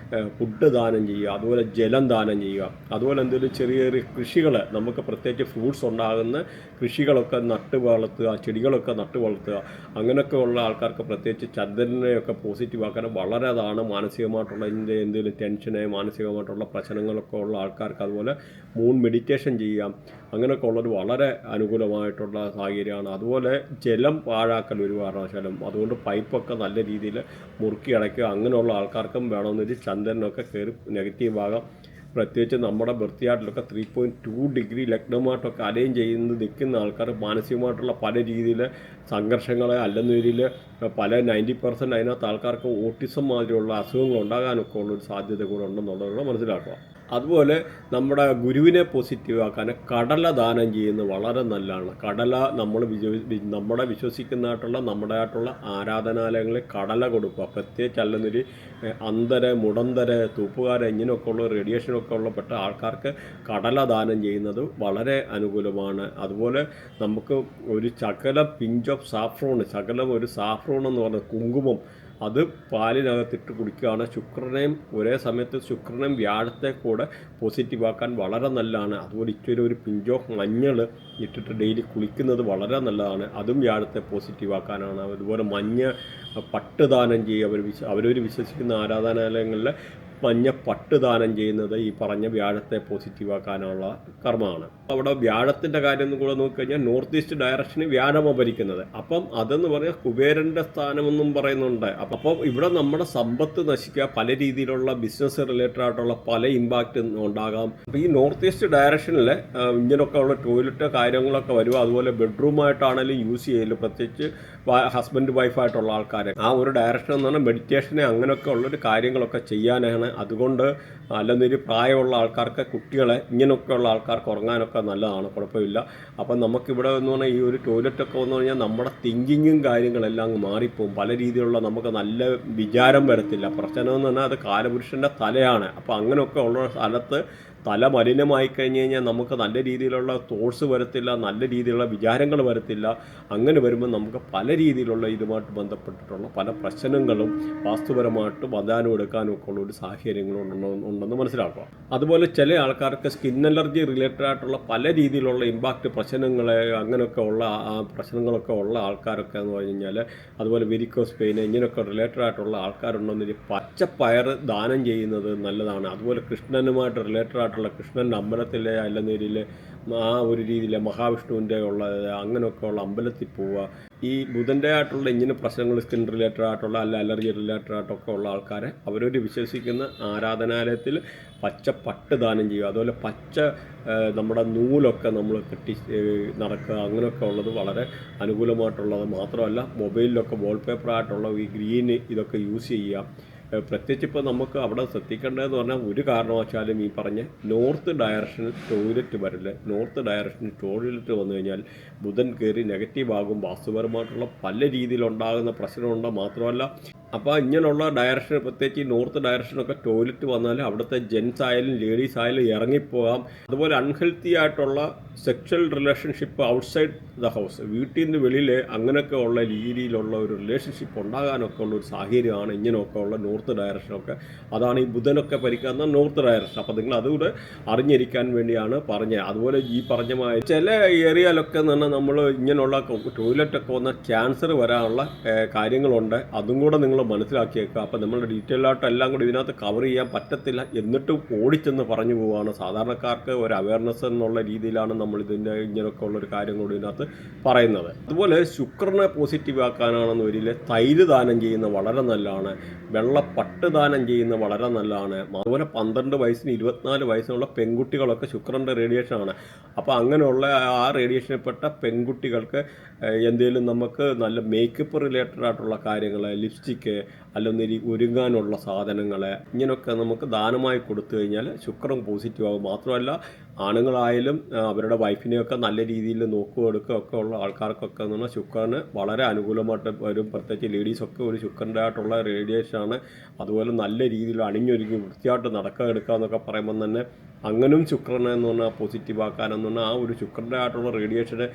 ഫുഡ് ദാനം ചെയ്യുക, അതുപോലെ ജലം ദാനം ചെയ്യുക. അതുപോലെ എന്തെങ്കിലും ചെറിയ ചെറിയ കൃഷികൾ, നമുക്ക് പ്രത്യേകിച്ച് ഫ്രൂട്ട്സ് ഉണ്ടാകുന്ന കൃഷികളൊക്കെ നട്ട് വളർത്തുക, ചെടികളൊക്കെ നട്ട് വളർത്തുക. അങ്ങനെയൊക്കെ ഉള്ള ആൾക്കാർക്ക് പ്രത്യേകിച്ച് ചന്ദ്രനെയൊക്കെ പോസിറ്റീവ് ആക്കാൻ വളരെ അതാണ്. മാനസികമായിട്ടുള്ള എന്തെങ്കിലും ടെൻഷന്, മാനസികമായിട്ടുള്ള പ്രശ്നങ്ങളൊക്കെ ഉള്ള ആൾക്കാർക്ക് അതുപോലെ മൂൺ മെഡിറ്റേഷൻ ചെയ്യാം. അങ്ങനെയൊക്കെ ഉള്ളൊരു വളരെ അനുകൂലമായിട്ടുള്ള സാഹചര്യമാണ്. അതുപോലെ ജലം പാഴാക്കൽ ഒരു കാരണവശാലും, അതുകൊണ്ട് പൈപ്പൊക്കെ നല്ല രീതിയിൽ മുറുക്കി അടയ്ക്കുക. അങ്ങനെയുള്ള ആൾക്കാർക്കും വേണമെന്നൊരു ചന്ദ്രനൊക്കെ കയറി നെഗറ്റീവ് ആകാം. പ്രത്യേകിച്ച് നമ്മുടെ ബർത്തിയാട്ടിലൊക്കെ 3.2 ഡിഗ്രി ലഗ്നമായിട്ടൊക്കെ അലൈൻ ചെയ്യുന്നത് നിൽക്കുന്ന ആൾക്കാർ മാനസികമായിട്ടുള്ള പല രീതിയിൽ സംഘർഷങ്ങളെ, അല്ലെന്നൊരിൽ പല 90% അതിനകത്ത് ആൾക്കാർക്ക് ഓട്ടിസം മാതിരിയുള്ള അസുഖങ്ങൾ ഉണ്ടാകാനൊക്കെ ഉള്ളൊരു സാധ്യത കൂടെ ഉണ്ടെന്നുള്ളത് മനസ്സിലാക്കുക. അതുപോലെ നമ്മുടെ ഗുരുവിനെ പോസിറ്റീവ് ആക്കാൻ കടല ദാനം ചെയ്യുന്നത് വളരെ നല്ലതാണ്. കടല നമ്മുടെ വിശ്വസിക്കുന്നതായിട്ടുള്ള നമ്മുടെയായിട്ടുള്ള ആരാധനാലയങ്ങളിൽ കടല കൊടുക്കുക. പ്രത്യേകിച്ച് അല്ലെന്നൊരു മുടന്തര, തൂപ്പുകാര, ഇങ്ങനെയൊക്കെ ഉള്ള റേഡിയേഷനൊക്കെ ഉള്ളപ്പെട്ട ആൾക്കാർക്ക് കടല ദാനം ചെയ്യുന്നത് വളരെ അനുകൂലമാണ്. അതുപോലെ നമുക്ക് ഒരു ശകലം പിഞ്ച് ഓഫ് സാഫ്രോൺ, ശകലം ഒരു സാഫ്രോൺ എന്ന് പറഞ്ഞ കുങ്കുമം, അത് പാലിനകത്തിട്ട് കുടിക്കുകയാണ്. ശുക്രനെയും ഒരേ സമയത്ത് ശുക്രനെയും വ്യാഴത്തെ കൂടെ പോസിറ്റീവാക്കാൻ വളരെ നല്ലതാണ്. അതുപോലെ ഇച്ചിരി ഒരു പിഞ്ച് ഓഫ് മഞ്ഞൾ ഇട്ടിട്ട് ഡെയിലി കുളിക്കുന്നത് വളരെ നല്ലതാണ്. അതും വ്യാഴത്തെ പോസിറ്റീവാക്കാനാണ്. അതുപോലെ മഞ്ഞ പട്ട് ദാനം ചെയ്യുക. അവരൊരു വിശ്വസിക്കുന്ന ആരാധനാലയങ്ങളിൽ മഞ്ഞ പട്ട് ദാനം ചെയ്യുന്നത് ഈ പറഞ്ഞ വ്യാഴത്തെ പോസിറ്റീവാക്കാനുള്ള കർമ്മമാണ്. അവിടെ വ്യാഴത്തിൻ്റെ കാര്യം കൂടെ നോക്കിക്കഴിഞ്ഞാൽ നോർത്ത് ഈസ്റ്റ് ഡയറക്ഷനിൽ വ്യാഴമാണ് ഭരിക്കുന്നത്. അപ്പം അതെന്ന് പറഞ്ഞാൽ കുബേരൻ്റെ സ്ഥാനമെന്നും പറയുന്നുണ്ട്. അപ്പം ഇവിടെ നമ്മുടെ സമ്പത്ത് നശിക്കുക, പല രീതിയിലുള്ള ബിസിനസ് റിലേറ്റഡ് ആയിട്ടുള്ള പല ഇമ്പാക്റ്റ് ഉണ്ടാകാം. അപ്പോൾ ഈ നോർത്ത് ഈസ്റ്റ് ഡയറക്ഷനിൽ ഇങ്ങനെയൊക്കെ ഉള്ള ടോയ്ലറ്റ് കാര്യങ്ങളൊക്കെ വരും. അതുപോലെ ബെഡ്റൂമായിട്ടാണെങ്കിലും യൂസ് ചെയ്യല്, പ്രത്യേകിച്ച് ഹസ്ബൻഡ് വൈഫായിട്ടുള്ള ആൾക്കാർ ആ ഒരു ഡയറക്ഷൻ എന്ന് പറഞ്ഞാൽ മെഡിറ്റേഷനെ അങ്ങനെയൊക്കെ ഉള്ളൊരു കാര്യങ്ങളൊക്കെ ചെയ്യാനാണ്. അതുകൊണ്ട് അല്ലെന്നൊരു പ്രായമുള്ള ആൾക്കാർക്ക്, കുട്ടികളെ, ഇങ്ങനെയൊക്കെയുള്ള ആൾക്കാർക്ക് ഉറങ്ങാനൊക്കെ നല്ലതാണ്, കുഴപ്പമില്ല. അപ്പം നമുക്കിവിടെ എന്ന് പറഞ്ഞാൽ ഈ ഒരു ടോയ്ലറ്റൊക്കെ വന്നു കഴിഞ്ഞാൽ നമ്മുടെ തിങ്കിങ്ങും കാര്യങ്ങളെല്ലാം അങ്ങ് മാറിപ്പോവും. പല രീതിയിലുള്ള നമുക്ക് നല്ല വിചാരം വരത്തില്ല. പ്രശ്നമെന്ന് പറഞ്ഞാൽ അത് കാലപുരുഷൻ്റെ തലയാണ്. അപ്പോൾ അങ്ങനെയൊക്കെ ഉള്ള സ്ഥലത്ത് തല മലിനമായി കഴിഞ്ഞ് കഴിഞ്ഞാൽ നമുക്ക് നല്ല രീതിയിലുള്ള തോട്ട്സ് വരത്തില്ല, നല്ല രീതിയിലുള്ള വിചാരങ്ങൾ വരത്തില്ല. അങ്ങനെ വരുമ്പോൾ നമുക്ക് പല രീതിയിലുള്ള ഇതുമായിട്ട് ബന്ധപ്പെട്ടിട്ടുള്ള പല പ്രശ്നങ്ങളും വാസ്തുപരമായിട്ട് വധാനം എടുക്കാനും ഒക്കെ ഉള്ള ഒരു സാഹചര്യങ്ങളും ഉണ്ടെന്ന് മനസ്സിലാക്കുക. അതുപോലെ ചില ആൾക്കാർക്ക് സ്കിൻ അലർജി റിലേറ്റഡ് ആയിട്ടുള്ള പല രീതിയിലുള്ള ഇമ്പാക്റ്റ് പ്രശ്നങ്ങൾ, അങ്ങനെയൊക്കെ ഉള്ള പ്രശ്നങ്ങളൊക്കെ ഉള്ള ആൾക്കാരൊക്കെ എന്ന് പറഞ്ഞു കഴിഞ്ഞാൽ, അതുപോലെ വെരിക്കോസ് പെയിൻ, ഇങ്ങനെയൊക്കെ റിലേറ്റഡ് ആയിട്ടുള്ള ആൾക്കാരുണ്ടെന്നൊരു പച്ചപ്പയർ ദാനം ചെയ്യുന്നത് നല്ലതാണ്. അതുപോലെ കൃഷ്ണനുമായിട്ട് റിലേറ്റഡ് ആയിട്ടുള്ള കൃഷ്ണൻ്റെ അമ്പലത്തിലെ അല്ലെന്നേരിൽ ആ ഒരു രീതിയിൽ മഹാവിഷ്ണുവിൻ്റെ ഉള്ള അങ്ങനെയൊക്കെ ഉള്ള അമ്പലത്തിൽ പോവുക. ഈ ബുധൻ്റെ ആയിട്ടുള്ള ഇങ്ങനെ പ്രശ്നങ്ങൾ, സ്കിൻ റിലേറ്റഡ് ആയിട്ടുള്ള അല്ല അലർജി റിലേറ്റഡ് ആയിട്ടൊക്കെ ഉള്ള ആൾക്കാരെ അവരൊരു വിശ്വസിക്കുന്ന ആരാധനാലയത്തിൽ പച്ച പട്ട് ദാനം ചെയ്യുക. അതുപോലെ പച്ച നമ്മുടെ നൂലൊക്കെ നമ്മൾ കെട്ടി നടക്കുക. അങ്ങനെയൊക്കെ ഉള്ളത് വളരെ അനുകൂലമായിട്ടുള്ളത്. മാത്രമല്ല മൊബൈലിലൊക്കെ വാൾപേപ്പറായിട്ടുള്ള ഈ ഗ്രീൻ ഇതൊക്കെ യൂസ് ചെയ്യുക. പ്രത്യേകിച്ച് ഇപ്പോൾ നമുക്ക് അവിടെ ശ്രദ്ധിക്കേണ്ടതെന്ന് പറഞ്ഞാൽ ഒരു കാരണവശാലും ഈ പറഞ്ഞ നോർത്ത് ഡയറക്ഷനിൽ ടോയ്ലറ്റ് വരില്ല. നോർത്ത് ഡയറക്ഷനിൽ ടോയ്ലറ്റ് വന്നു കഴിഞ്ഞാൽ ബുധൻ കയറി നെഗറ്റീവ് ആകും. വാസ്തുപരമായിട്ടുള്ള പല രീതിയിലുണ്ടാകുന്ന പ്രശ്നമുണ്ട്. മാത്രമല്ല അപ്പോൾ ഇങ്ങനെയുള്ള ഡയറക്ഷൻ, പ്രത്യേകിച്ച് ഈ നോർത്ത് ഡയറക്ഷനൊക്കെ ടോയ്ലറ്റ് വന്നാൽ അവിടുത്തെ ജെൻസ് ആയാലും ലേഡീസ് ആയാലും ഇറങ്ങിപ്പോകാം. അതുപോലെ അൺഹെൽത്തി ആയിട്ടുള്ള sexual relationship outside the house, വീട്ടിൽ നിന്ന് വെളിയിൽ അങ്ങനെയൊക്കെ ഉള്ള രീതിയിലുള്ള ഒരു റിലേഷൻഷിപ്പ് ഉണ്ടാകാനൊക്കെ ഉള്ള ഒരു സാഹചര്യമാണ് ഇങ്ങനെയൊക്കെ ഉള്ള നോർത്ത് ഡയറക്ഷനൊക്കെ. അതാണ് ഈ ബുധനൊക്കെ ഭരിക്കുന്ന നോർത്ത് ഡയറക്ഷൻ. അപ്പോൾ നിങ്ങൾ അതുകൂടെ അറിഞ്ഞിരിക്കാൻ വേണ്ടിയാണ് പറഞ്ഞത്. അതുപോലെ ഈ പറഞ്ഞ ചില ഏരിയയിലൊക്കെ തന്നെ നമ്മൾ ഇങ്ങനെയുള്ള ടോയ്ലറ്റൊക്കെ വന്ന ക്യാൻസർ വരാനുള്ള കാര്യങ്ങളുണ്ട്. അതും കൂടെ നിങ്ങൾ മനസ്സിലാക്കിയേക്കുക. അപ്പോൾ നമ്മളുടെ ഡീറ്റെയിൽ ആയിട്ട് എല്ലാം കൂടി ഇതിനകത്ത് കവർ ചെയ്യാൻ പറ്റത്തില്ല, എന്നിട്ടും ഓടിച്ചെന്ന് പറഞ്ഞു പോവുകയാണ്. സാധാരണക്കാർക്ക് ഒരു അവയർനെസ് എന്നുള്ള രീതിയിലാണ് നമ്മൾ ഇതിൻ്റെ ഇങ്ങനെയൊക്കെ ഉള്ളൊരു കാര്യം കൂടി ഇതിനകത്ത് പറയുന്നത്. അതുപോലെ ശുക്രനെ പോസിറ്റീവ് ആക്കാനാണെന്ന് വരില്ല, തൈര് ദാനം ചെയ്യുന്നത് വളരെ നല്ലതാണ്, വെള്ളപ്പട്ട് ദാനം ചെയ്യുന്നത് വളരെ നല്ലതാണ്. അതുപോലെ 12 വയസ്സിന് 24 വയസ്സിനുള്ള പെൺകുട്ടികളൊക്കെ ശുക്രൻ്റെ റേഡിയേഷനാണ്. അപ്പോൾ അങ്ങനെയുള്ള ആ റേഡിയേഷനിൽപ്പെട്ട പെൺകുട്ടികൾക്ക് എന്തെങ്കിലും നമുക്ക് നല്ല മേക്കപ്പ് റിലേറ്റഡ് ആയിട്ടുള്ള കാര്യങ്ങൾ, ലിപ്സ്റ്റിക്ക്, അല്ലെങ്കിൽ ഒരുങ്ങാനുള്ള സാധനങ്ങൾ, ഇങ്ങനെയൊക്കെ നമുക്ക് ദാനമായി കൊടുത്തു കഴിഞ്ഞാൽ ശുക്രൻ പോസിറ്റീവ് ആകും. മാത്രമല്ല ആണുങ്ങളായാലും അവരുടെ വൈഫിനെയൊക്കെ നല്ല രീതിയിൽ നോക്കുകയൊക്കെ ഉള്ള ആൾക്കാർക്കൊക്കെ എന്ന് പറഞ്ഞാൽ ശുക്രന് വളരെ അനുകൂലമായിട്ട് വരും. പ്രത്യേകിച്ച് ലേഡീസൊക്കെ ഒരു ശുക്രൻ്റെ ആയിട്ടുള്ള റേഡിയേഷനാണ്. അതുപോലെ നല്ല രീതിയിൽ അണിഞ്ഞൊരുങ്ങി വൃത്തിയായിട്ട് എടുക്കുക എന്നൊക്കെ പറയുമ്പോൾ തന്നെ അങ്ങനും ശുക്രനെ എന്ന് പറഞ്ഞാൽ പോസിറ്റീവ് ആക്കാനെന്ന് പറഞ്ഞാൽ ആ ഒരു ശുക്രൻ്റെ ആയിട്ടുള്ള റേഡിയേഷന്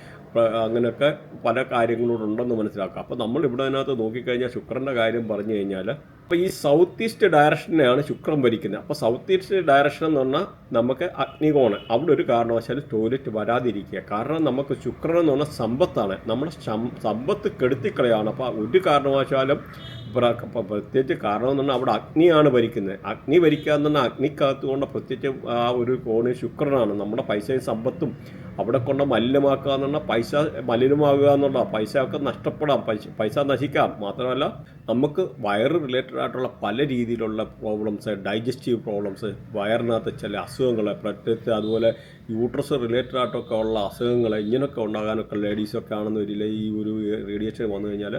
അങ്ങനെയൊക്കെ പല കാര്യങ്ങളോടുണ്ടെന്ന് മനസ്സിലാക്കുക. അപ്പോൾ നമ്മൾ ഇവിടെ അതിനകത്ത് നോക്കിക്കഴിഞ്ഞാൽ ശുക്രൻ്റെ കാര്യം പറഞ്ഞു കഴിഞ്ഞാൽ, അപ്പോൾ ഈ സൗത്ത് ഈസ്റ്റ് ഡയറക്ഷനെയാണ് ശുക്രൻ ഭരിക്കുന്നത്. അപ്പോൾ സൗത്ത് ഈസ്റ്റ് ഡയറക്ഷൻ എന്ന് പറഞ്ഞാൽ നമുക്ക് അഗ്നികോണ്, അവിടെ ഒരു കാരണവശാലും ടോയ്ലറ്റ് വരാതിരിക്കുക. കാരണം നമുക്ക് ശുക്രൻ എന്ന് പറഞ്ഞാൽ സമ്പത്താണ്, നമ്മുടെ സമ്പത്ത് കെടുത്തിക്കളയാണ്. അപ്പോൾ ഒരു കാരണവശാലും പ്രത്യേകിച്ച് കാരണം എന്ന് പറഞ്ഞാൽ അവിടെ അഗ്നിയാണ് ഭരിക്കുന്നത്. അഗ്നി ഭരിക്കുക എന്ന് പറഞ്ഞാൽ അഗ്നിക്കകത്ത് കൊണ്ട് പ്രത്യേകിച്ച് ആ ഒരു കോണ് ശുക്രനാണ്. നമ്മുടെ പൈസയും സമ്പത്തും അവിടെ കൊണ്ട് മലിനമാക്കുക എന്ന് പറഞ്ഞാൽ പൈസ മലിനമാകുക എന്നുള്ള, പൈസയൊക്കെ നഷ്ടപ്പെടാം, പൈസ നശിക്കാം. മാത്രമല്ല നമുക്ക് വയറ് റിലേറ്റഡ് ആയിട്ടുള്ള പല രീതിയിലുള്ള പ്രോബ്ലംസ്, ഡൈജസ്റ്റീവ് പ്രോബ്ലംസ്, വയറിനകത്ത് ചില അസുഖങ്ങൾ, പ്രത്യേകിച്ച് അതുപോലെ യൂട്രസ് റിലേറ്റഡ് ആയിട്ടൊക്കെ ഉള്ള അസുഖങ്ങൾ ഇങ്ങനെയൊക്കെ ഉണ്ടാകാനൊക്കെ ലേഡീസൊക്കെ ആണെന്ന് വരില്ല ഈ ഒരു റേഡിയേഷൻ വന്നു കഴിഞ്ഞാൽ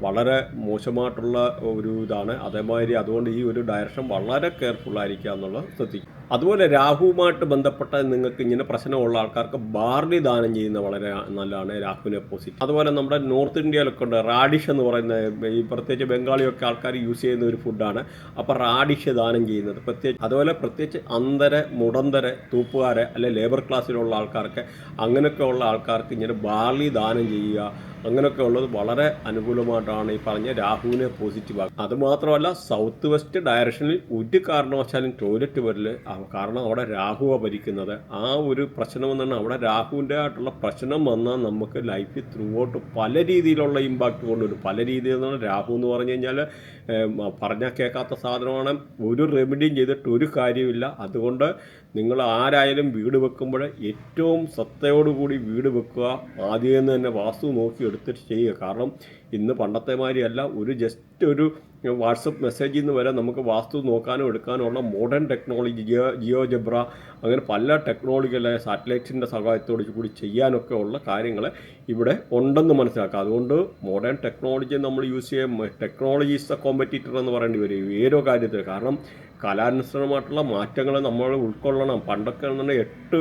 വളരെ മോശമായിട്ടുള്ള ഒരു ഇതാണ്. അതേമാതിരി അതുകൊണ്ട് ഈ ഒരു ഡയറക്ഷൻ വളരെ കെയർഫുള്ളായിരിക്കുക എന്നുള്ളത് ശ്രദ്ധിക്കും. അതുപോലെ രാഹുവുമായിട്ട് ബന്ധപ്പെട്ട നിങ്ങൾക്ക് ഇങ്ങനെ പ്രശ്നമുള്ള ആൾക്കാർക്ക് ബാർലി ദാനം ചെയ്യുന്നത് വളരെ നല്ലതാണ്, രാഹുവിനെ പോസിറ്റീവ്. അതുപോലെ നമ്മുടെ നോർത്ത് ഇന്ത്യയിലൊക്കെ ഉണ്ട് റാഡിഷ് എന്ന് പറയുന്ന, ഈ പ്രത്യേകിച്ച് ബംഗാളിയൊക്കെ ആൾക്കാർ യൂസ് ചെയ്യുന്ന ഒരു ഫുഡാണ്. അപ്പോൾ റാഡിഷ് ദാനം ചെയ്യുന്നത് അതുപോലെ പ്രത്യേകിച്ച് അന്തര, മുടന്തര, തൂപ്പുകാരെ അല്ലെ ലേബർ ക്ലാസ്സിലുള്ള ആൾക്കാർക്ക്, അങ്ങനെയൊക്കെ ഉള്ള ആൾക്കാർക്ക് ഇങ്ങനെ ബാർലി ദാനം ചെയ്യുക, അങ്ങനെയൊക്കെ ഉള്ളത് വളരെ അനുകൂലമായിട്ടാണ് ഈ പറഞ്ഞ രാഹുവിനെ പോസിറ്റീവ് ആക്കുക. അതുമാത്രമല്ല സൗത്ത് വെസ്റ്റ് ഡയറക്ഷനിൽ ഒരു കാരണവശാലും ടോയ്ലറ്റ് വരില്ല, കാരണം അവിടെ രാഹുവാണ് ഭരിക്കുന്നത്. ആ ഒരു പ്രശ്നം എന്ന് പറഞ്ഞാൽ അവിടെ രാഹുവിൻ്റെ ആയിട്ടുള്ള പ്രശ്നം വന്നാൽ നമുക്ക് ലൈഫിൽ ത്രൂ ഔട്ട് പല രീതിയിലുള്ള ഇമ്പാക്റ്റ് കൊണ്ടുവരും. പല രീതിയിൽ നിന്ന് രാഹു എന്ന് പറഞ്ഞു കഴിഞ്ഞാൽ പറഞ്ഞാൽ കേൾക്കാത്ത സാധനമാണ്, ഒരു റെമഡിയും ചെയ്തിട്ട് ഒരു കാര്യമില്ല. അതുകൊണ്ട് നിങ്ങൾ ആരായാലും വീട് വെക്കുമ്പോൾ ഏറ്റവും ശ്രദ്ധയോടുകൂടി വീട് വെക്കുക, ആദ്യം തന്നെ വാസ്തു നോക്കി എടുത്തിട്ട് ചെയ്യുക. കാരണം ഇന്ന് പണ്ടത്തെ മാതിരിയല്ല, ഒരു ജസ്റ്റ് ഒരു വാട്സപ്പ് മെസ്സേജിൽ നിന്ന് വരെ നമുക്ക് വാസ്തു നോക്കാനും എടുക്കാനുള്ള മോഡേൺ ടെക്നോളജി, ജിയോ ജബ്ര, അങ്ങനെ പല ടെക്നോളജികളെ സാറ്റലൈറ്റ്സിൻ്റെ സഹായത്തോടു കൂടി ചെയ്യാനൊക്കെ ഉള്ള കാര്യങ്ങൾ ഇവിടെ ഉണ്ടെന്ന് മനസ്സിലാക്കുക. അതുകൊണ്ട് മോഡേൺ ടെക്നോളജി നമ്മൾ യൂസ് ചെയ്യാൻ, ടെക്നോളജി ഈസ് ദ കോമ്പറ്റീറ്റർ എന്ന് പറയേണ്ടി വരും ഏതോ കാര്യത്തിൽ. കാരണം കാലാനുസൃതമായിട്ടുള്ള മാറ്റങ്ങൾ നമ്മൾ ഉൾക്കൊള്ളണം. പണ്ടൊക്കെ എന്ന് പറഞ്ഞാൽ 8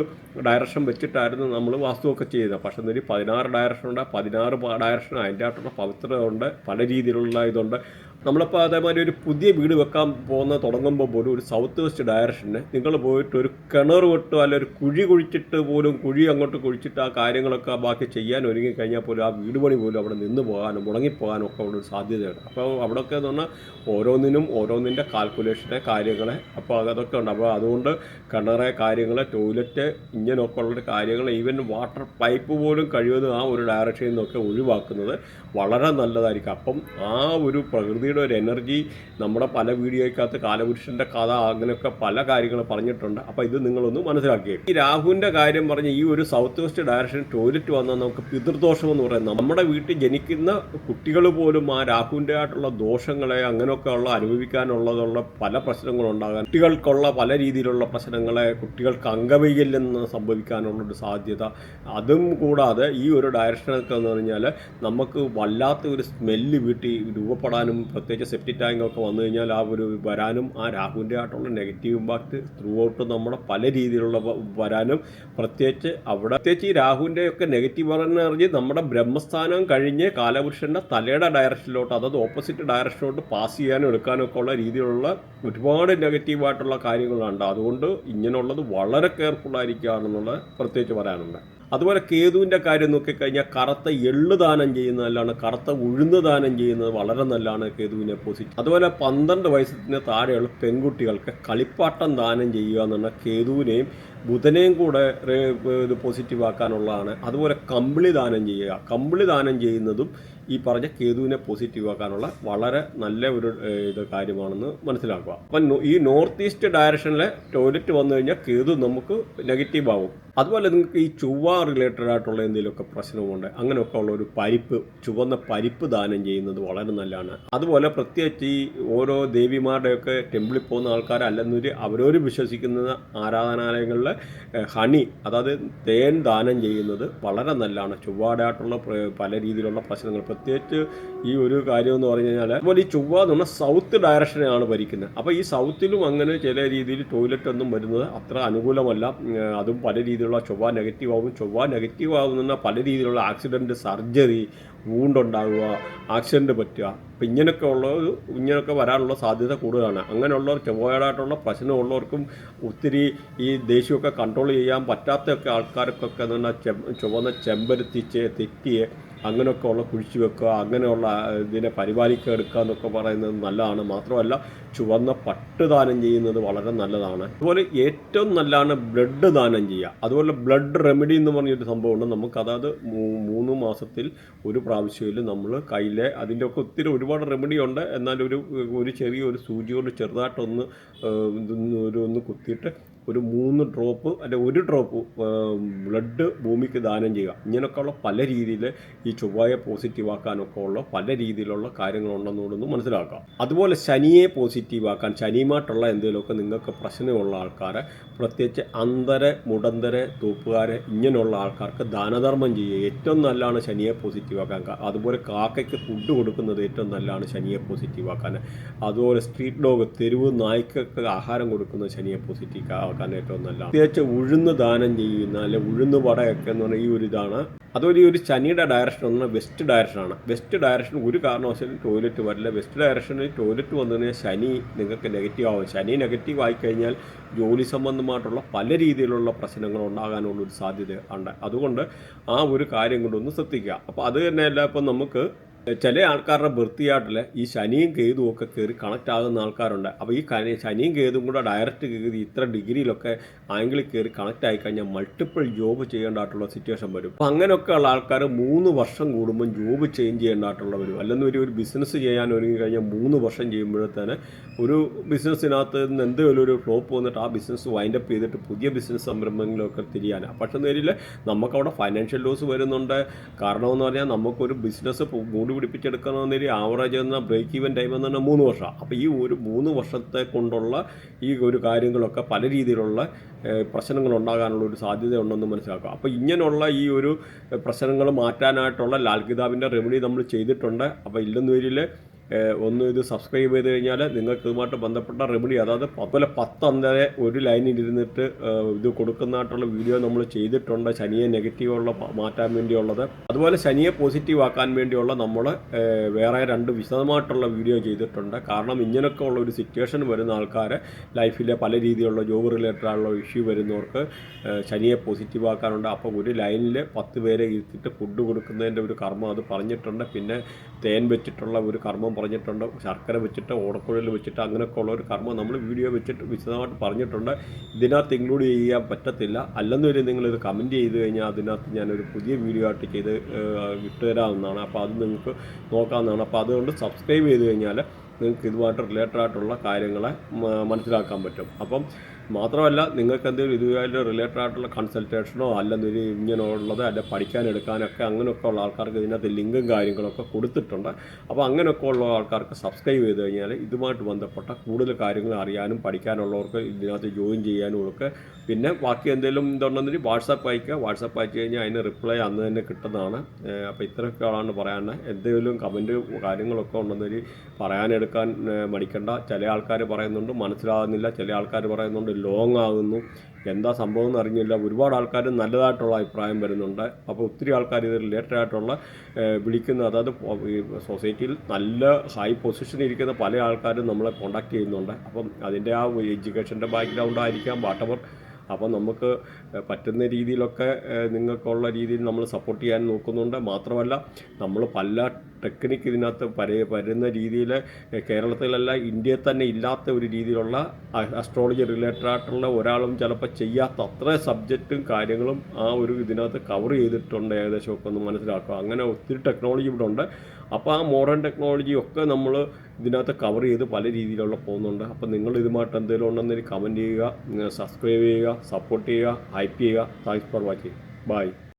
ഡയറക്ഷൻ വെച്ചിട്ടായിരുന്നു നമ്മൾ വാസ്തുവൊക്കെ ചെയ്യുന്നത്. പക്ഷേ എന്നൊരു 16 ഡയറക്ഷൻ ഉണ്ട്, 16 ഡയറക്ഷൻ അതിൻ്റെ ആയിട്ടുള്ള പവിത്രത ഉണ്ട്, പല രീതിയിലുള്ള ഇതുണ്ട്. നമ്മളിപ്പോൾ അതേമാതിരി ഒരു പുതിയ വീട് വെക്കാൻ തുടങ്ങുമ്പോൾ പോലും ഒരു സൗത്ത് വെസ്റ്റ് ഡയറക്ഷന് നിങ്ങൾ പോയിട്ട് ഒരു കിണർ വെട്ടോ അല്ല ഒരു കുഴി കുഴിച്ചിട്ട് പോലും, കുഴി അങ്ങോട്ട് കുഴിച്ചിട്ട് ആ കാര്യങ്ങളൊക്കെ ബാക്കി ചെയ്യാൻ ഒരുങ്ങിക്കഴിഞ്ഞാൽ പോലും ആ വീട് പണി പോലും അവിടെ നിന്ന് പോകാനും മുടങ്ങിപ്പോകാനും ഒക്കെ അവിടെ ഒരു സാധ്യതയുണ്ട്. അപ്പോൾ അവിടെയൊക്കെ എന്ന് പറഞ്ഞാൽ ഓരോന്നിൻ്റെ കാൽക്കുലേഷനെ കാര്യങ്ങളെ അപ്പോൾ അതൊക്കെ ഉണ്ട്. അപ്പോൾ അതുകൊണ്ട് കിണറെ കാര്യങ്ങൾ, ടോയ്ലറ്റ്, ഇങ്ങനെയൊക്കെ ഉള്ള കാര്യങ്ങൾ, ഈവൻ വാട്ടർ പൈപ്പ് പോലും കഴിയുന്നത് ആ ഒരു ഡയറക്ഷനിൽ നിന്നൊക്കെ ഒഴിവാക്കുന്നത് വളരെ നല്ലതായിരിക്കും. അപ്പം ആ ഒരു പ്രകൃതിയുടെ ഒരു എനർജി നമ്മുടെ പല വീഡിയോയ്ക്കകത്ത് കാലപുരുഷൻ്റെ കഥ അങ്ങനെയൊക്കെ പല കാര്യങ്ങൾ പറഞ്ഞിട്ടുണ്ട്. അപ്പോൾ ഇത് നിങ്ങളൊന്ന് മനസ്സിലാക്കിയേ. ഈ രാഹുവിൻ്റെ കാര്യം പറഞ്ഞ് ഈ ഒരു സൗത്ത് വെസ്റ്റ് ഡയറക്ഷൻ ടോയ്ലറ്റ് വന്നാൽ നമുക്ക് പിതൃദോഷം എന്ന് പറയുന്നത്, നമ്മുടെ വീട്ടിൽ ജനിക്കുന്ന കുട്ടികൾ പോലും ആ രാഹുവിൻ്റെ ആയിട്ടുള്ള ദോഷങ്ങളെ അങ്ങനെയൊക്കെ ഉള്ള അനുഭവിക്കാനുള്ളതുള്ള പല പ്രശ്നങ്ങളുണ്ടാകാൻ, കുട്ടികൾക്കുള്ള പല രീതിയിലുള്ള പ്രശ്നങ്ങളെ, കുട്ടികൾക്ക് അംഗവൈകല്യം സംഭവിക്കാനുള്ളൊരു സാധ്യത, അതും കൂടാതെ ഈ ഒരു ഡയറക്ഷനൊക്കെ എന്ന് പറഞ്ഞാൽ നമുക്ക് വല്ലാത്ത ഒരു സ്മെല്ല് വീട്ടിൽ രൂപപ്പെടാനും പ്രത്യേകിച്ച് സെപ്റ്റിക് ടാങ്കൊക്കെ വന്നു കഴിഞ്ഞാൽ ആ ഒരു വരാനും ആ രാഹുവിൻ്റെ ആയിട്ടുള്ള നെഗറ്റീവ് ഇമ്പാക്റ്റ് ത്രൂ ഔട്ട് നമ്മുടെ പല രീതിയിലുള്ള വരാനും പ്രത്യേകിച്ച് ഈ രാഹുവിൻ്റെയൊക്കെ നെഗറ്റീവ് പറഞ്ഞ് നമ്മുടെ ബ്രഹ്മസ്ഥാനം കഴിഞ്ഞ് കാലപുരുഷൻ്റെ തലയുടെ ഡയറക്ഷനിലോട്ട്, അതായത് ഓപ്പോസിറ്റ് ഡയറക്ഷനിലോട്ട് പാസ് ചെയ്യാനും എടുക്കാനും ഒക്കെ ഉള്ള രീതിയിലുള്ള ഒരുപാട് നെഗറ്റീവായിട്ടുള്ള കാര്യങ്ങളുണ്ട്. അതുകൊണ്ട് ഇങ്ങനെയുള്ളത് വളരെ കെയർഫുള്ളായിരിക്കുകയാണെന്നുള്ള പ്രത്യേകിച്ച് പറയാനുണ്ട്. അതുപോലെ കേതുവിൻ്റെ കാര്യം നോക്കിക്കഴിഞ്ഞാൽ കറുത്ത എള്ള് ദാനം ചെയ്യുന്നതല്ലാണ്, കറുത്ത ഉഴുന്ന് ദാനം ചെയ്യുന്നത് വളരെ നല്ലതാണ് കേതുവിനെ പോസിറ്റീവ്. അതുപോലെ 12 വയസ്സിന് താഴെയുള്ള പെൺകുട്ടികൾക്ക് കളിപ്പാട്ടം ദാനം ചെയ്യുക എന്നുള്ള കേതുവിനെയും ബുധനെയും കൂടെ ഇത് പോസിറ്റീവ് ആക്കാനുള്ളതാണ്. അതുപോലെ കമ്പിളി ദാനം ചെയ്യുക, കമ്പിളി ദാനം ചെയ്യുന്നതും ഈ പറഞ്ഞ കേതുവിനെ പോസിറ്റീവ് ആക്കാനുള്ള വളരെ നല്ല ഒരു കാര്യമാണെന്ന് മനസ്സിലാക്കുക. അപ്പം ഈ നോർത്ത് ഈസ്റ്റ് ഡയറക്ഷനിലെ ടോയ്ലറ്റ് വന്നു കഴിഞ്ഞാൽ കേതു നമുക്ക് നെഗറ്റീവ് ആവും. അതുപോലെ നിങ്ങൾക്ക് ഈ ചൊവ്വ റിലേറ്റഡ് ആയിട്ടുള്ള എന്തെങ്കിലുമൊക്കെ പ്രശ്നമുണ്ട്, അങ്ങനെയൊക്കെ ഉള്ള ഒരു പരിപ്പ്, ചുവന്ന പരിപ്പ് ദാനം ചെയ്യുന്നത് വളരെ നല്ലതാണ്. അതുപോലെ പ്രത്യേകിച്ച് ഈ ഓരോ ദേവിമാരുടെയൊക്കെ ടെമ്പിളിൽ പോകുന്ന ആൾക്കാർ അല്ലെന്നൊരു അവരവർ വിശ്വസിക്കുന്ന ആരാധനാലയങ്ങളിലെ ഹണി, അതായത് തേൻ ദാനം ചെയ്യുന്നത് വളരെ നല്ലതാണ്. ചൊവ്വയുടെ പല രീതിയിലുള്ള പ്രശ്നങ്ങൾ, പ്രത്യേകിച്ച് ഈ ഒരു കാര്യം എന്ന് പറഞ്ഞു കഴിഞ്ഞാൽ അതുപോലെ ഈ ചൊവ്വ എന്ന് പറഞ്ഞാൽ സൗത്ത് ഡയറക്ഷനെയാണ് ഭരിക്കുന്നത്. അപ്പോൾ ഈ സൗത്തിലും അങ്ങനെ ചില രീതിയിൽ ടോയ്ലറ്റ് ഒന്നും വരുന്നത് അത്ര അനുകൂലമല്ല. അതും പല രീതിയിലുള്ള ചൊവ്വ നെഗറ്റീവ് ആകും. ചൊവ്വ നെഗറ്റീവ് ആകുന്ന പല രീതിയിലുള്ള ആക്സിഡൻറ്റ്, സർജറി, വൂണ്ടുണ്ടാകുക, ആക്സിഡൻറ്റ് പറ്റുക, അപ്പം ഇങ്ങനെയൊക്കെ വരാനുള്ള സാധ്യത കൂടുതലാണ്. അങ്ങനെയുള്ളവർ ചൊവ്വയായിട്ടുള്ള പ്രശ്നമുള്ളവർക്കും ഒത്തിരി ഈ ദേഷ്യമൊക്കെ കൺട്രോൾ ചെയ്യാൻ പറ്റാത്തൊക്കെ ആൾക്കാർക്കൊക്കെ എന്ന് പറഞ്ഞാൽ ചുവന്ന ചെമ്പരത്തി, തെറ്റിയെ അങ്ങനെയൊക്കെ ഉള്ള കുഴിച്ചു വെക്കുക, അങ്ങനെയുള്ള ഇതിനെ പരിപാലിക്കുക എടുക്കുക എന്നൊക്കെ പറയുന്നത് നല്ലതാണ്. മാത്രമല്ല ചുവന്ന പട്ട് ദാനം ചെയ്യുന്നത് വളരെ നല്ലതാണ്. അതുപോലെ ഏറ്റവും നല്ലതാണ് ബ്ലഡ് ദാനം ചെയ്യുക. അതുപോലെ ബ്ലഡ് റെമഡി എന്ന് പറഞ്ഞൊരു സംഭവമുണ്ട് നമുക്ക്. അതായത് 3 മാസത്തിൽ ഒരു പ്രാവശ്യത്തിൽ നമ്മൾ കയ്യിലെ അതിൻ്റെയൊക്കെ ഒത്തിരി ഒരുപാട് റെമഡി ഉണ്ട്. എന്നാൽ ഒരു ചെറിയൊരു സൂചി കൊണ്ട് ചെറുതായിട്ടൊന്ന് ഒന്ന് കുത്തിയിട്ട് ഒരു 3 ഡ്രോപ്പ് അല്ലെ 1 ഡ്രോപ്പ് ബ്ലഡ് ഭൂമിക്ക് ദാനം ചെയ്യുക. ഇങ്ങനെയൊക്കെയുള്ള പല രീതിയിൽ ഈ ചൊവ്വയെ പോസിറ്റീവ് ആക്കാനൊക്കെ ഉള്ള പല രീതിയിലുള്ള കാര്യങ്ങളുണ്ടെന്നുകൂടെ മനസ്സിലാക്കാം. അതുപോലെ ശനിയെ പോസിറ്റീവ് ആക്കാൻ, ശനിയുമായിട്ടുള്ള എന്തെങ്കിലുമൊക്കെ നിങ്ങൾക്ക് പ്രശ്നമുള്ള ആൾക്കാരെ, പ്രത്യേകിച്ച് അന്തരെ, മുടന്തരെ, തൂപ്പുകാരെ, ഇങ്ങനെയുള്ള ആൾക്കാർക്ക് ദാനധർമ്മം ചെയ്യുക ഏറ്റവും നല്ലതാണ് ശനിയെ പോസിറ്റീവ് ആക്കാൻ. അതുപോലെ കാക്കയ്ക്ക് ഫുഡ് കൊടുക്കുന്നത് ഏറ്റവും നല്ലതാണ് ശനിയെ പോസിറ്റീവ് ആക്കാൻ. അതുപോലെ സ്ട്രീറ്റ് ഡോഗ്, തെരുവ് നായ്ക്കൊക്കെ ആഹാരം കൊടുക്കുന്നത് ശനിയെ പോസിറ്റീവ് ആക്കാൻ ഏറ്റവും നല്ലതാണ്. പ്രത്യേകിച്ച് ഉഴുന്ന് ദാനം ചെയ്യുന്ന അല്ലെ ഉഴുന്ന് വടയൊക്കെ എന്ന് പറഞ്ഞാൽ ഈ ഒരു ഇതാണ്. അതുപോലെ ഈ ഒരു ശനിയുടെ ഡയറക്ഷൻ എന്ന് പറഞ്ഞാൽ വെസ്റ്റ് ഡയറക്ഷനാണ്. വെസ്റ്റ് ഡയറക്ഷൻ ഒരു കാരണവശാലും ടോയ്ലറ്റ് വരില്ല. വെസ്റ്റ് ഡയറക്ഷനിൽ ടോയ്ലറ്റ് വന്നു കഴിഞ്ഞാൽ ശനി നിങ്ങൾക്ക് നെഗറ്റീവ് ആവും. ശനി നെഗറ്റീവ് ആയിക്കഴിഞ്ഞാൽ ജോലി സംബന്ധമായിട്ടുള്ള പല രീതിയിലുള്ള പ്രശ്നങ്ങൾ ഉണ്ടാകാനുള്ളൊരു സാധ്യത ഉണ്ട്. അതുകൊണ്ട് ആ ഒരു കാര്യം കൊണ്ടൊന്ന് ശ്രദ്ധിക്കുക. അപ്പോൾ അത് തന്നെയല്ല, ഇപ്പം നമുക്ക് ചില ആൾക്കാരുടെ വൃത്തിയായിട്ടില്ല ഈ ശനിയും കേതുവും ഒക്കെ കയറി കണക്റ്റ് ആകുന്ന ആൾക്കാരുണ്ട്. അപ്പോൾ ഈ ശനിയും കേതുവും കൂടെ ഡയറക്റ്റ് കയറി ഇത്ര ഡിഗ്രിയിലൊക്കെ ആംഗിളിൽ കയറി കണക്റ്റ് ആയിക്കഴിഞ്ഞാൽ മൾട്ടിപ്പിൾ ജോബ് ചെയ്യേണ്ടതായിട്ടുള്ള സിറ്റുവേഷൻ വരും. അപ്പോൾ അങ്ങനെയൊക്കെയുള്ള ആൾക്കാർ 3 വർഷം കൂടുമ്പം ജോബ് ചേഞ്ച് ചെയ്യേണ്ടതായിട്ടുള്ള വരും. അല്ലെങ്കിൽ ഒരു ബിസിനസ് ചെയ്യാൻ ഒരുങ്ങി കഴിഞ്ഞാൽ 3 വർഷം ചെയ്യുമ്പോഴത്തേന് ഒരു ബിസിനസ്സിനകത്ത് നിന്ന് എന്തെങ്കിലും ഒരു ഫ്ലോപ്പ് വന്നിട്ട് ആ ബിസിനസ് വൈൻഡപ്പ് ചെയ്തിട്ട് പുതിയ ബിസിനസ് സംരംഭങ്ങളൊക്കെ തിരിയാനാണ്. പക്ഷേ നേരിൽ നമുക്കവിടെ ഫൈനാൻഷ്യൽ ലോസ് വരുന്നുണ്ട്. കാരണമെന്ന് പറഞ്ഞാൽ നമുക്കൊരു ബിസിനസ് മൂടി പിടിപ്പിച്ചെടുക്കണമെന്നൊരു ആവറേജ് എന്ന ബ്രേക്ക് ഈവൻ ടൈം എന്ന് പറഞ്ഞാൽ 3 വർഷം. അപ്പോൾ ഈ ഒരു 3 വർഷത്തെ കൊണ്ടുള്ള ഈ ഒരു കാര്യങ്ങളൊക്കെ പല രീതിയിലുള്ള പ്രശ്നങ്ങൾ ഉണ്ടാകാനുള്ള ഒരു സാധ്യത ഉണ്ടെന്ന് മനസ്സിലാക്കുക. അപ്പോൾ ഇങ്ങനെയുള്ള ഈ ഒരു പ്രശ്നങ്ങൾ മാറ്റാനായിട്ടുള്ള ലാൽ കിതാബിൻ്റെ റെമഡി നമ്മൾ ചെയ്തിട്ടുണ്ട്. അപ്പോൾ ഇല്ലെന്ന് വരിൽ ഒന്ന് ഇത് സബ്സ്ക്രൈബ് ചെയ്ത് കഴിഞ്ഞാൽ നിങ്ങൾക്ക് ഇതുമായിട്ട് ബന്ധപ്പെട്ട റെമഡി, അതായത് അതുപോലെ 10 അന്തരെ ഒരു ലൈനിൽ ഇരുന്നിട്ട് ഇത് കൊടുക്കുന്നതായിട്ടുള്ള വീഡിയോ നമ്മൾ ചെയ്തിട്ടുണ്ട്. ശനിയെ നെഗറ്റീവുള്ള മാറ്റാൻ വേണ്ടിയുള്ളത്, അതുപോലെ ശനിയെ പോസിറ്റീവ് ആക്കാൻ വേണ്ടിയുള്ള നമ്മൾ വേറെ 2 വിശദമായിട്ടുള്ള വീഡിയോ ചെയ്തിട്ടുണ്ട്. കാരണം ഇങ്ങനെയൊക്കെ ഉള്ള ഒരു സിറ്റുവേഷൻ വരുന്ന ആൾക്കാരെ ലൈഫിലെ പല രീതിയിലുള്ള ജോബ് റിലേറ്റഡ് ആയുള്ള ഇഷ്യൂ വരുന്നവർക്ക് ശനിയെ പോസിറ്റീവ് ആക്കാനുണ്ട്. അപ്പോൾ ഒരു ലൈനിൽ 10 പേരെ ഇരുത്തിയിട്ട് ഫുഡ് കൊടുക്കുന്നതിൻ്റെ ഒരു കർമ്മം അത് പറഞ്ഞിട്ടുണ്ട്. പിന്നെ തേൻ വെച്ചിട്ടുള്ള ഒരു കർമ്മം പറഞ്ഞിട്ടുണ്ട്. ശർക്കര വെച്ചിട്ട്, ഓടക്കുഴൽ വെച്ചിട്ട് അങ്ങനെയൊക്കെ ഉള്ള ഒരു കർമ്മം നമ്മൾ വീഡിയോ വെച്ചിട്ട് വിശദമായിട്ട് പറഞ്ഞിട്ടുണ്ട്. ഇതിനകത്ത് ഇൻക്ലൂഡ് ചെയ്യാൻ പറ്റത്തില്ല. അല്ലെന്നൊരു നിങ്ങളിത് കമൻറ്റ് ചെയ്ത് കഴിഞ്ഞാൽ അതിനകത്ത് ഞാനൊരു പുതിയ വീഡിയോ ആയിട്ട് ചെയ്ത് ഇട്ടുതരാവുന്നതാണ്. അപ്പോൾ അത് നിങ്ങൾക്ക് നോക്കാവുന്നതാണ്. അപ്പോൾ അതുകൊണ്ട് സബ്സ്ക്രൈബ് ചെയ്ത് കഴിഞ്ഞാൽ നിങ്ങൾക്ക് ഇതുമായിട്ട് റിലേറ്റഡ് ആയിട്ടുള്ള കാര്യങ്ങളെ മനസ്സിലാക്കാൻ പറ്റും. അപ്പം മാത്രമല്ല നിങ്ങൾക്ക് എന്തെങ്കിലും ഇതുമായിട്ട് റിലേറ്റഡ് ആയിട്ടുള്ള കൺസൾട്ടേഷനോ അല്ലെന്നൊരു ഇങ്ങനെയുള്ളത് അല്ലെ പഠിക്കാനെടുക്കാനൊക്കെ അങ്ങനെയൊക്കെ ഉള്ള ആൾക്കാർക്ക് ഇതിനകത്ത് ലിങ്കും കാര്യങ്ങളൊക്കെ കൊടുത്തിട്ടുണ്ട്. അപ്പോൾ അങ്ങനെയൊക്കെ ഉള്ള ആൾക്കാർക്ക് സബ്സ്ക്രൈബ് ചെയ്ത് കഴിഞ്ഞാൽ ഇതുമായിട്ട് ബന്ധപ്പെട്ട കൂടുതൽ കാര്യങ്ങൾ അറിയാനും പഠിക്കാനുള്ളവർക്ക് ഇതിനകത്ത് ജോയിൻ ചെയ്യാനും ഒക്കെ. പിന്നെ ബാക്കി എന്തെങ്കിലും ഇതുണ്ടെങ്കിൽ വാട്സാപ്പ് അയക്കുക. വാട്സാപ്പ് അയച്ചു കഴിഞ്ഞാൽ അതിന് റിപ്ലൈ അന്ന് തന്നെ കിട്ടുന്നതാണ്. അപ്പോൾ ഇത്രയൊക്കെയാണ് പറയാൻ. എന്തെങ്കിലും കമൻറ്റ് കാര്യങ്ങളൊക്കെ ഉണ്ടെന്നൊരു പറയാനെടുക്കാൻ മടിക്കണ്ട. ചില ആൾക്കാർ പറയുന്നുണ്ട് മനസ്സിലാകുന്നില്ല, ചില ആൾക്കാർ പറയുന്നുണ്ട് ലോങ് ആകുന്നു, എന്താ സംഭവം എന്ന് അറിഞ്ഞില്ല. ഒരുപാട് ആൾക്കാർ നല്ലതായിട്ടുള്ള അഭിപ്രായം വരുന്നുണ്ട്. അപ്പോൾ ഒത്തിരി ആൾക്കാർ ഇത് റിലേറ്റഡ് ആയിട്ടുള്ള വിളിക്കുന്ന, അതായത് ഈ സൊസൈറ്റിയിൽ നല്ല ഹൈ പൊസിഷനിൽ ഇരിക്കുന്ന പല ആൾക്കാരും നമ്മളെ കോൺടാക്ട് ചെയ്യുന്നുണ്ട്. അപ്പം അതിൻ്റെ ആ എഡ്യൂക്കേഷൻ്റെ ബാക്ക്ഗ്രൗണ്ട് ആയിരിക്കാം വാട്ടവർ. അപ്പോൾ നമുക്ക് പറ്റുന്ന രീതിയിലൊക്കെ നിങ്ങൾക്കുള്ള രീതിയിൽ നമ്മൾ സപ്പോർട്ട് ചെയ്യാൻ നോക്കുന്നുണ്ട്. മാത്രമല്ല നമ്മൾ പല ടെക്നിക്ക് ഇതിനകത്ത് വരുന്ന രീതിയിൽ കേരളത്തിലല്ല ഇന്ത്യയിൽ തന്നെ ഇല്ലാത്ത ഒരു രീതിയിലുള്ള അസ്ട്രോളജി റിലേറ്റഡ് ആയിട്ടുള്ള ഒരാളും ചിലപ്പോൾ ചെയ്യാത്ത അത്ര സബ്ജക്റ്റും കാര്യങ്ങളും ആ ഒരു ഇതിനകത്ത് കവർ ചെയ്തിട്ടുണ്ട്. ഏകദേശമൊക്കെ ഒന്ന് മനസ്സിലാക്കുക. അങ്ങനെ ഒത്തിരി ടെക്നോളജി ഇവിടെ ഉണ്ട്. അപ്പോൾ ആ മോഡേൺ ടെക്നോളജി ഒക്കെ നമ്മൾ ഇതിനകത്ത് കവർ ചെയ്ത് പല രീതിയിലുള്ള പോകുന്നുണ്ട്. അപ്പോൾ നിങ്ങൾ ഇതുമായിട്ട് എന്തെങ്കിലും ഉണ്ടെന്നൊരു കമൻറ്റ് ചെയ്യുക, സബ്സ്ക്രൈബ് ചെയ്യുക, സപ്പോർട്ട് ചെയ്യുക, ഹൈപ്പ് ചെയ്യുക. Thanks for watching. ബൈ.